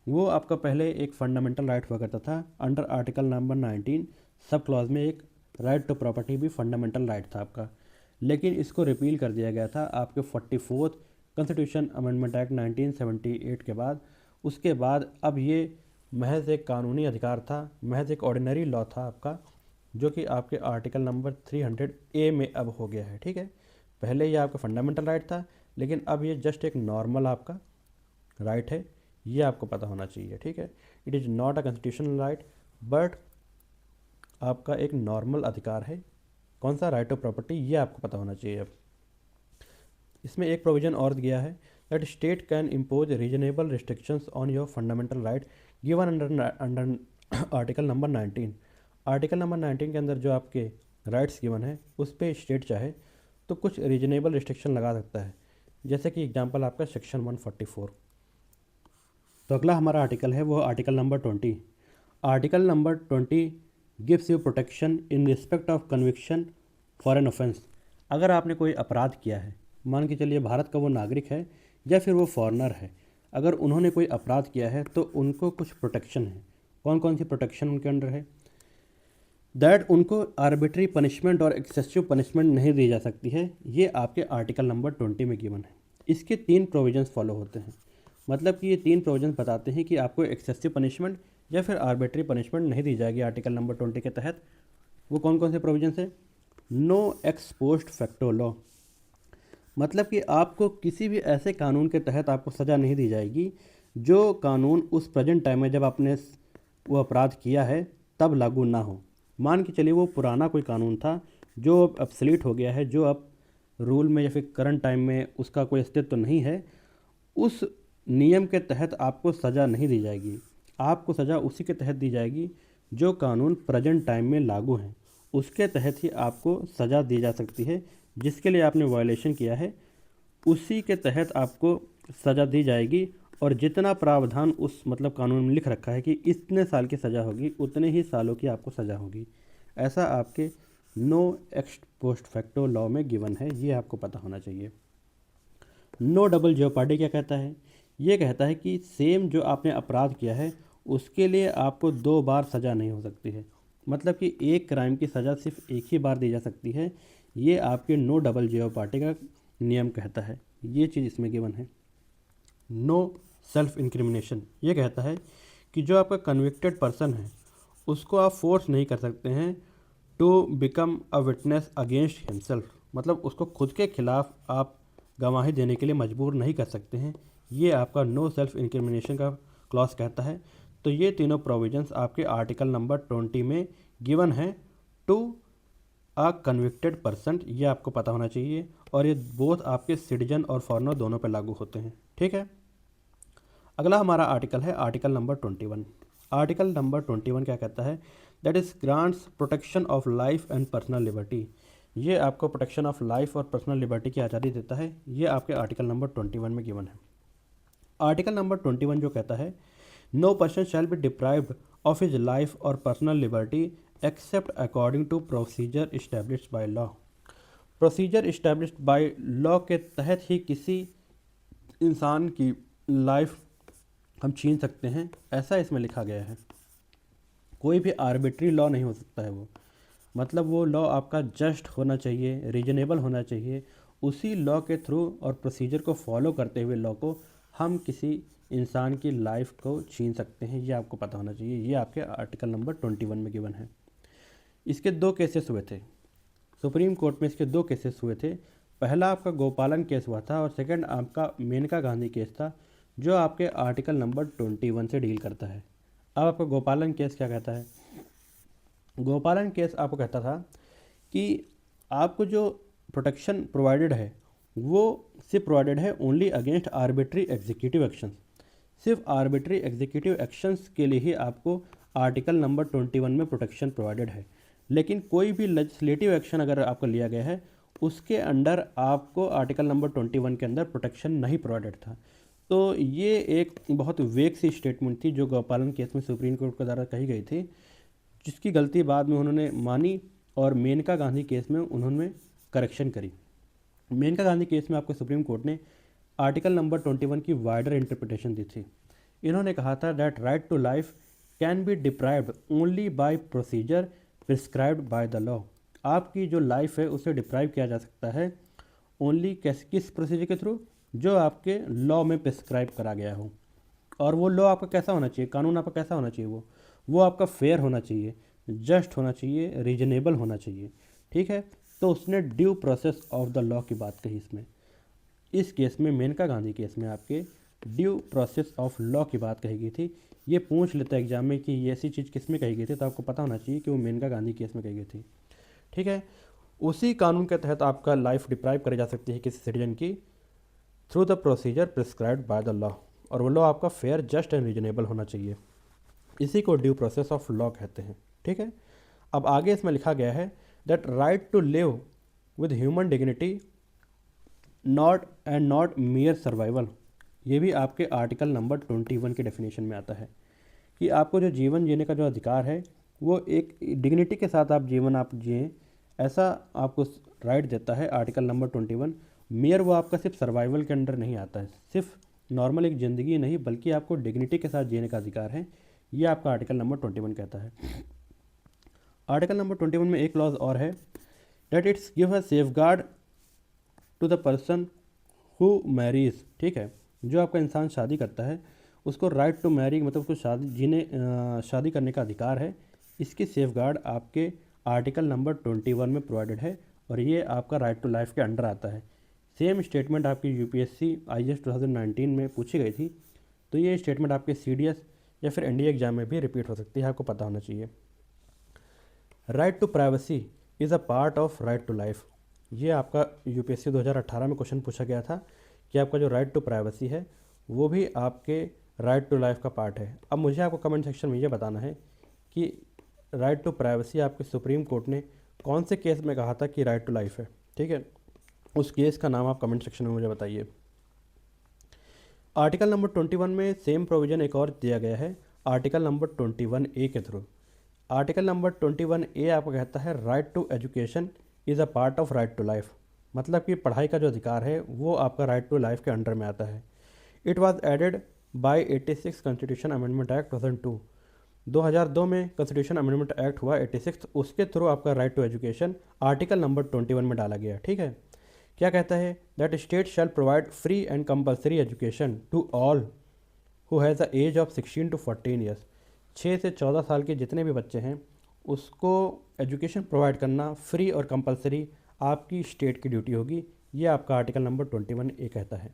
वो आपका पहले एक फंडामेंटल राइट हुआ करता था। Under article number 19 sub clause में एक राइट टू प्रॉपर्टी भी फंडामेंटल राइट था आपका, लेकिन इसको रिपील कर दिया गया था आपके 44th कॉन्स्टिट्यूशन अमेंडमेंट एक्ट 1978 के बाद। उसके बाद अब ये महज एक कानूनी अधिकार था, महज एक ऑर्डिनरी लॉ था आपका, जो कि आपके आर्टिकल नंबर 300A में अब हो गया है। ठीक है, पहले ये आपका फंडामेंटल राइट था, लेकिन अब ये जस्ट एक नॉर्मल आपका राइट है, ये आपको पता होना चाहिए। ठीक है, it is not a constitutional right but आपका एक नॉर्मल अधिकार है। कौन सा? राइट ऑफ प्रॉपर्टी, ये आपको पता होना चाहिए। अब इसमें एक प्रोविज़न और दिया है that state can impose reasonable restrictions on your fundamental right given under article number 19। Article number 19 के अंदर जो आपके राइट्स गिवन है उस पर स्टेट चाहे तो कुछ रीजनेबल रिस्ट्रिक्शन लगा सकता है, जैसे कि एग्जांपल आपका सेक्शन 144। तो अगला हमारा आर्टिकल है वो article number 20। Article number 20 gives you protection in respect of conviction for an offence. अगर आपने कोई अपराध किया है, मान के चलिए भारत का वो नागरिक है या फिर वो फॉरेनर है, अगर उन्होंने कोई अपराध किया है तो उनको कुछ प्रोटेक्शन है। कौन कौन सी प्रोटेक्शन उनके अंडर है? दैट उनको आर्बिट्री पनिशमेंट और एक्सेसिव पनिशमेंट नहीं दी जा सकती है। ये आपके आर्टिकल नंबर 20 में गिवन है। इसके 3 प्रोविजंस फॉलो होते हैं, मतलब कि ये 3 प्रोविजंस बताते हैं कि आपको एक्सेसिव पनिशमेंट या फिर आर्बिट्री पनिशमेंट नहीं दी जाएगी आर्टिकल नंबर 20 के तहत। वो कौन कौन से प्रोविजंस हैं? No ex post facto law, मतलब कि आपको किसी भी ऐसे कानून के तहत आपको सज़ा नहीं दी जाएगी जो कानून उस प्रेजेंट टाइम में जब आपने वो अपराध किया है तब लागू ना हो। मान के चलिए वो पुराना कोई कानून था जो अब obsolete हो गया है, जो अब रूल में या फिर करंट टाइम में उसका कोई अस्तित्व नहीं है, उस नियम के तहत आपको सज़ा नहीं दी जाएगी। आपको सज़ा उसी के तहत दी जाएगी जो कानून प्रेजेंट टाइम में लागू है, उसके तहत ही आपको सज़ा दी जा सकती है। जिसके लिए आपने वायलेशन किया है उसी के तहत आपको सज़ा दी जाएगी, और जितना प्रावधान उस मतलब कानून में लिख रखा है कि इतने साल की सज़ा होगी उतने ही सालों की आपको सज़ा होगी, ऐसा आपके no ex post facto law में गिवन है। ये आपको पता होना चाहिए। नो डबल जेओपार्डी क्या कहता है? ये कहता है कि सेम जो आपने अपराध किया है उसके लिए आपको 2 बार सज़ा नहीं हो सकती है, मतलब कि एक क्राइम की सज़ा सिर्फ एक ही बार दी जा सकती है। ये आपके नो डबल जेओपार्डी का नियम कहता है। ये चीज़ इसमें गिवन है। नो सेल्फ इंक्रिमिनेशन, ये कहता है कि जो आपका कन्विक्टेड पर्सन है उसको आप फोर्स नहीं कर सकते हैं to become a witness against himself, मतलब उसको खुद के खिलाफ आप गवाही देने के लिए मजबूर नहीं कर सकते हैं। ये आपका नो सेल्फ इंक्रिमिनेशन का क्लॉज कहता है। तो ये तीनों प्रोविजंस आपके आर्टिकल नंबर 20 में गिवन है टू अ कन्विक्टेड पर्सन, ये आपको पता होना चाहिए। और ये बोथ आपके सिटीजन और फॉरेनर दोनों पर लागू होते हैं। ठीक है, अगला हमारा आर्टिकल है आर्टिकल नंबर 21। आर्टिकल नंबर 21 क्या कहता है? That is grants protection of life and personal liberty. ये आपको प्रोटेक्शन ऑफ लाइफ और पर्सनल लिबर्टी की आज़ादी देता है। ये आपके आर्टिकल नंबर 21 में गिवन है। आर्टिकल नंबर 21 जो कहता है, no person shall be deprived of his life और personal liberty except according to procedure established by law. Procedure established by law के तहत ही किसी इंसान की लाइफ हम छीन सकते हैं, ऐसा इसमें लिखा गया है। कोई भी आर्बिट्री लॉ नहीं हो सकता है वो, मतलब वो लॉ आपका जस्ट होना चाहिए, रीजनेबल होना चाहिए। उसी लॉ के थ्रू और प्रोसीजर को फॉलो करते हुए लॉ को हम किसी इंसान की लाइफ को छीन सकते हैं, ये आपको पता होना चाहिए। ये आपके आर्टिकल नंबर 21 में गिवन है। इसके दो केसेस हुए थे सुप्रीम कोर्ट में, इसके दो केसेस हुए थे। पहला आपका गोपालन केस हुआ था और सेकंड आपका मेनका गांधी केस था, जो आपके आर्टिकल नंबर 21 से डील करता है। अब आपका गोपालन केस क्या कहता है? गोपालन केस आपको कहता था कि आपको जो प्रोटेक्शन प्रोवाइडेड है वो सिर्फ प्रोवाइडेड है only against arbitrary executive actions. सिर्फ आर्बिट्री एग्जीक्यूटिव एक्शंस के लिए ही आपको आर्टिकल नंबर 21 में प्रोटेक्शन प्रोवाइडेड है। लेकिन कोई भी लेजिस्लेटिव एक्शन अगर आपका लिया गया है उसके अंडर आपको आर्टिकल नंबर 21 के अंदर प्रोटेक्शन नहीं प्रोवाइडेड था। तो ये एक बहुत वेग सी स्टेटमेंट थी जो गोपालन केस में सुप्रीम कोर्ट के द्वारा कही गई थी, जिसकी गलती बाद में उन्होंने मानी और मेनका गांधी केस में उन्होंने करेक्शन करी। मेनका गांधी केस में आपको सुप्रीम कोर्ट ने आर्टिकल नंबर 21 की वाइडर इंटरप्रिटेशन दी थी। इन्होंने कहा था that right to life can be deprived only by procedure prescribed by the law. आपकी जो लाइफ है उसे डिप्राइव किया जा सकता है ओनली किस प्रोसीजर के थ्रू? जो आपके लॉ में प्रिस्क्राइब करा गया हो। और वो लॉ आपका कैसा होना चाहिए, कानून आपका कैसा होना चाहिए? वो आपका फेयर होना चाहिए, जस्ट होना चाहिए, रीजनेबल होना चाहिए। ठीक है, तो उसने due process of the law की बात कही इसमें। इस केस में मेनका गांधी केस में आपके ड्यू प्रोसेस ऑफ लॉ की बात कही गई थी। ये पूछ लेता है एग्जाम में कि ये ऐसी चीज़ किस में कही गई थी, तो आपको पता होना चाहिए कि वो मेनका गांधी केस में कही गई थी। ठीक है, उसी कानून के तहत आपका लाइफ डिप्राइव करी जा सकती है किसी सिटीजन की through the procedure prescribed by the law, और वो लॉ आपका फेयर, जस्ट एंड रीजनेबल होना चाहिए। इसी को ड्यू प्रोसेस ऑफ लॉ कहते हैं। ठीक है, अब आगे इसमें लिखा गया है that right to live with human dignity not mere survival. ये भी आपके आर्टिकल नंबर 21 के डेफिनेशन में आता है कि आपको जो जीवन जीने का जो अधिकार है वो एक डिग्निटी के साथ आप जीवन आप जिएं, ऐसा आपको राइट देता है आर्टिकल नंबर 21। मेयर वो आपका सिर्फ सर्वाइवल के अंडर नहीं आता है, सिर्फ नॉर्मल एक ज़िंदगी नहीं बल्कि आपको डिग्निटी के साथ जीने का अधिकार है, ये आपका आर्टिकल नंबर 21 कहता है। आर्टिकल नंबर 21 में एक क्लॉज और है that it's give a safeguard to the person who marries. ठीक है, जो आपका इंसान शादी करता है उसको राइट टू मैरी, मतलब उसको शादी करने का अधिकार है। इसकी सेफ गार्ड आपके आर्टिकल नंबर 21 में प्रोवाइडेड है और ये आपका राइट टू लाइफ के अंडर आता है। सेम स्टेटमेंट आपकी यूपीएससी आईएएस 2019 में पूछी गई थी, तो ये स्टेटमेंट आपके सीडीएस या फिर एनडीए एग्जाम में भी रिपीट हो सकती है, आपको पता होना चाहिए। Right to privacy is a part of right to life. ये आपका यूपीएससी 2018 में क्वेश्चन पूछा गया था कि आपका जो राइट टू प्राइवेसी है वो भी आपके राइट टू लाइफ का पार्ट है। अब मुझे आपको कमेंट सेक्शन में ये बताना है कि राइट टू प्राइवेसी आपके सुप्रीम कोर्ट ने कौन से केस में कहा था कि राइट टू लाइफ है। ठीक है, उस केस का नाम आप कमेंट सेक्शन में मुझे बताइए। आर्टिकल नंबर 21 में सेम प्रोविज़न एक और दिया गया है आर्टिकल नंबर 21A के थ्रू। आर्टिकल नंबर 21A आपको कहता है right to education is a part of right to life, मतलब कि पढ़ाई का जो अधिकार है वो आपका राइट टू लाइफ के अंडर में आता है। It was added by 86 constitution amendment act 2002। 2002 में कॉन्स्टिट्यूशन अमेंडमेंट एक्ट हुआ 86, उसके थ्रू आपका right to education article number 21 में डाला गया। ठीक है, क्या कहता है that state shall provide free and compulsory education to all who has the age of 16 to 14 years. 6 से 14 साल के जितने भी बच्चे हैं उसको एजुकेशन प्रोवाइड करना फ्री और कंपलसरी आपकी स्टेट की ड्यूटी होगी, ये आपका आर्टिकल नंबर 21A कहता है।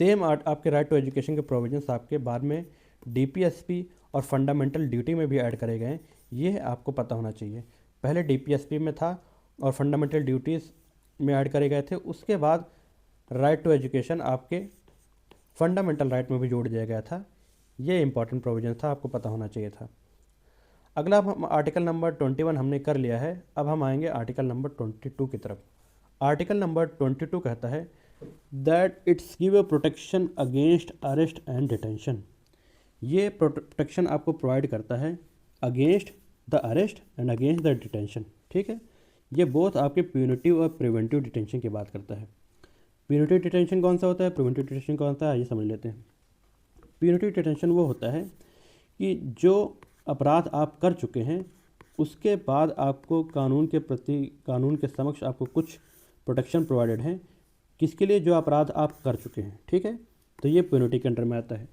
सेम आपके राइट टू एजुकेशन के प्रोविजंस आपके बाद में डीपीएसपी और फंडामेंटल ड्यूटी में भी ऐड करे गए हैं, ये आपको पता होना चाहिए। पहले डीपीएसपी में था और फंडामेंटल ड्यूटीज़ में ऐड करे गए थे, उसके बाद राइट टू एजुकेशन आपके फंडामेंटल राइट में भी जोड़ दिया गया था। ये इंपॉर्टेंट प्रोविजन था, आपको पता होना चाहिए था। अगला हम आर्टिकल नंबर 21 हमने कर लिया है, अब हम आएंगे आर्टिकल नंबर 22 की तरफ। आर्टिकल नंबर 22 कहता है that it's give a protection against arrest and detention. ये प्रोटेक्शन आपको प्रोवाइड करता है against the arrest and against the detention. ठीक है, ये बोथ आपके प्यूनिटिव और प्रिवेंटिव डिटेंशन की बात करता है। प्यूनिटिव डिटेंशन कौन सा होता है, प्रिवेंटिव डिटेंशन कौन सा है, ये समझ लेते हैं। प्यूनिटिव डिटेंशन वो होता है कि जो अपराध आप कर चुके हैं उसके बाद आपको कानून के समक्ष आपको कुछ प्रोटेक्शन प्रोवाइडेड है। किसके लिए, जो अपराध आप कर चुके हैं। ठीक है, तो ये प्यूनिटिव के अंडर में आता है।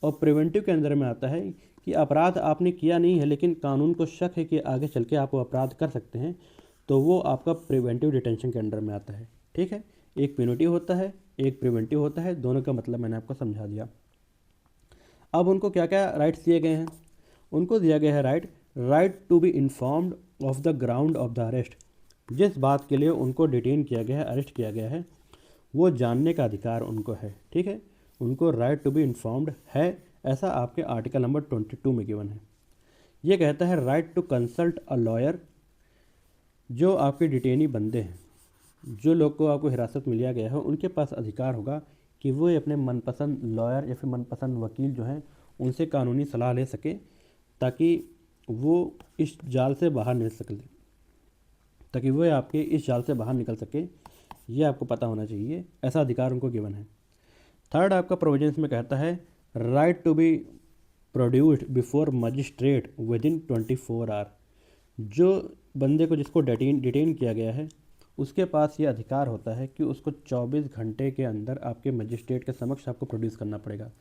और प्रिवेंटिव के अंदर में आता है कि अपराध आपने किया नहीं है लेकिन कानून को शक है कि आगे चल के आप वो अपराध कर सकते हैं, तो वो आपका प्रिवेंटिव डिटेंशन के अंडर में आता है। ठीक है, एक प्यूनिटिव होता है, एक प्रिवेंटिव होता है, दोनों का मतलब मैंने आपको समझा दिया। अब उनको क्या क्या राइट्स दिए गए हैं, उनको दिया गया है right to be informed of the ground of the arrest. जिस बात के लिए उनको डिटेन किया गया है, अरेस्ट किया गया है, वो जानने का अधिकार उनको है। ठीक है, उनको राइट टू बी इन्फॉर्म्ड है, ऐसा आपके आर्टिकल नंबर 22 में गिवन है। ये कहता है right to consult a lawyer. जो आपके डिटेनी बंदे हैं, जो लोग को आपको हिरासत में लिया गया है, उनके पास अधिकार होगा कि वो अपने मनपसंद लॉयर या फिर मनपसंद वकील जो हैं उनसे कानूनी सलाह ले सके, ताकि वो इस जाल से बाहर निकल सके। ये आपको पता होना चाहिए, ऐसा अधिकार उनको गिवन है। थर्ड आपका प्रोविजंस में कहता है right to be produced before magistrate within 24 hour. जो बंदे को जिसको डिटेन किया गया है उसके पास ये अधिकार होता है कि उसको 24 घंटे के अंदर आपके मजिस्ट्रेट के समक्ष आपको प्रोड्यूस करना पड़ेगा।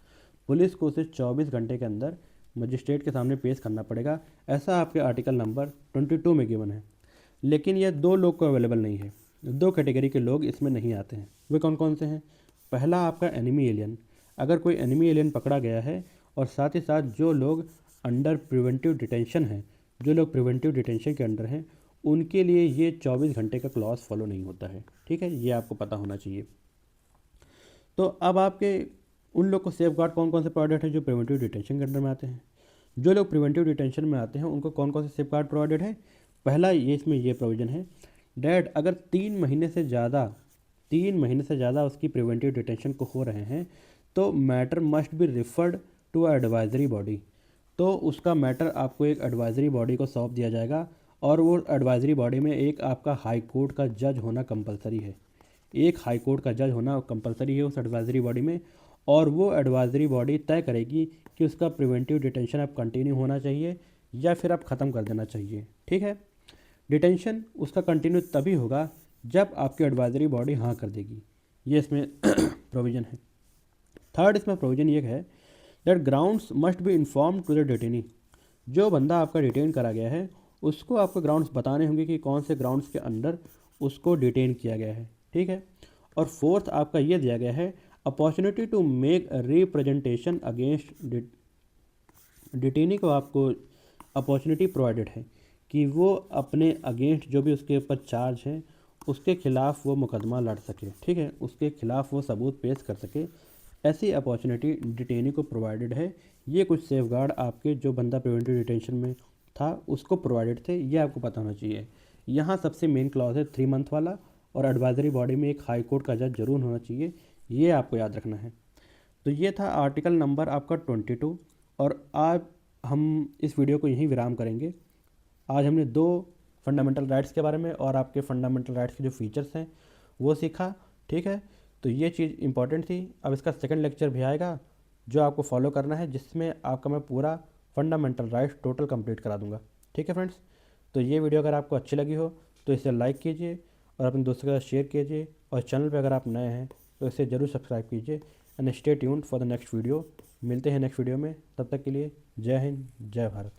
पुलिस को उसे 24 घंटे के अंदर मजिस्ट्रेट के सामने पेश करना पड़ेगा, ऐसा आपके आर्टिकल नंबर 22 में गिवन है। लेकिन यह दो लोग को अवेलेबल नहीं है, दो कैटेगरी के लोग इसमें नहीं आते हैं। वे कौन कौन से हैं, पहला आपका एनिमी एलियन। अगर कोई एनिमी एलियन पकड़ा गया है और साथ ही साथ जो लोग अंडर प्रिवेंटिव डिटेंशन हैं, जो लोग प्रिवेंटिव डिटेंशन के अंडर हैं, उनके लिए ये 24 घंटे का क्लॉज फॉलो नहीं होता है। ठीक है, ये आपको पता होना चाहिए। तो अब आपके उन लोग को सेफ गार्ड कौन कौन से प्रोवाइडेड है जो प्रिवेंटिव डिटेंशन के अंडर में आते हैं। जो लोग प्रिवेंटिव डिटेंशन में आते हैं उनको कौन कौन से सेफ गार्ड प्रोवाइडेड है। पहला ये इसमें ये प्रोविज़न है डैट अगर 3 महीने से ज़्यादा उसकी प्रिवेंटिव डिटेंशन को हो रहे हैं तो matter must be referred to advisory body. तो उसका मैटर आपको एक एडवाइजरी बॉडी को सौंप दिया जाएगा और वो एडवाइजरी बॉडी में एक आपका हाई कोर्ट का जज होना कंपलसरी है। एक हाई कोर्ट का जज होना कंपलसरी है उस एडवाइजरी बॉडी में, और वो एडवाइजरी बॉडी तय करेगी कि उसका प्रिवेंटिव डिटेंशन अब कंटिन्यू होना चाहिए या फिर अब ख़त्म कर देना चाहिए। ठीक है, डिटेंशन उसका कंटिन्यू तभी होगा जब आपकी एडवाइजरी बॉडी हाँ कर देगी। ये इसमें प्रोविज़न है। थर्ड इसमें प्रोविज़न ये है that grounds must be inform to the detainee. जो बंदा आपका डिटेन करा गया है उसको आपको ग्राउंड्स बताने होंगे कि कौन से ग्राउंड्स के अंडर उसको डिटेन किया गया है। ठीक है, और फोर्थ आपका ये दिया गया है opportunity to make representation against detainee को आपको अपॉर्चुनिटी प्रोवाइडेड है कि वो अपने अगेंस्ट जो भी उसके ऊपर चार्ज है उसके खिलाफ वो मुकदमा लड़ सके। ठीक है, उसके खिलाफ वो सबूत पेश कर सके, ऐसी अपॉर्चुनिटी डिटेनी को प्रोवाइडेड है। ये कुछ सेफ गार्ड आपके जो बंदा प्रिवेंटिव डिटेंशन में था उसको प्रोवाइडेड थे, ये आपको पता होना चाहिए। यहाँ सबसे मेन क्लॉज है 3 मंथ वाला, और एडवाइजरी बॉडी में एक हाई कोर्ट का जज जरूर होना चाहिए, ये आपको याद रखना है। तो ये था आर्टिकल नंबर आपका 22, और आज हम इस वीडियो को यहीं विराम करेंगे। आज हमने 2 फंडामेंटल राइट्स के बारे में और आपके फंडामेंटल राइट्स के जो फीचर्स हैं वो सीखा। ठीक है, तो ये चीज़ इंपॉर्टेंट थी। अब इसका सेकंड लेक्चर भी आएगा जो आपको फॉलो करना है, जिसमें आपका मैं पूरा फंडामेंटल राइट्स टोटल कंप्लीट करा दूंगा। ठीक है फ्रेंड्स, तो ये वीडियो अगर आपको अच्छी लगी हो तो इसे लाइक कीजिए और अपने दोस्तों के साथ शेयर कीजिए, और चैनल पर अगर आप नए हैं तो इसे ज़रूर सब्सक्राइब कीजिए। And stay tuned for the next video. मिलते हैं नेक्स्ट वीडियो में, तब तक के लिए जय हिंद, जय भारत।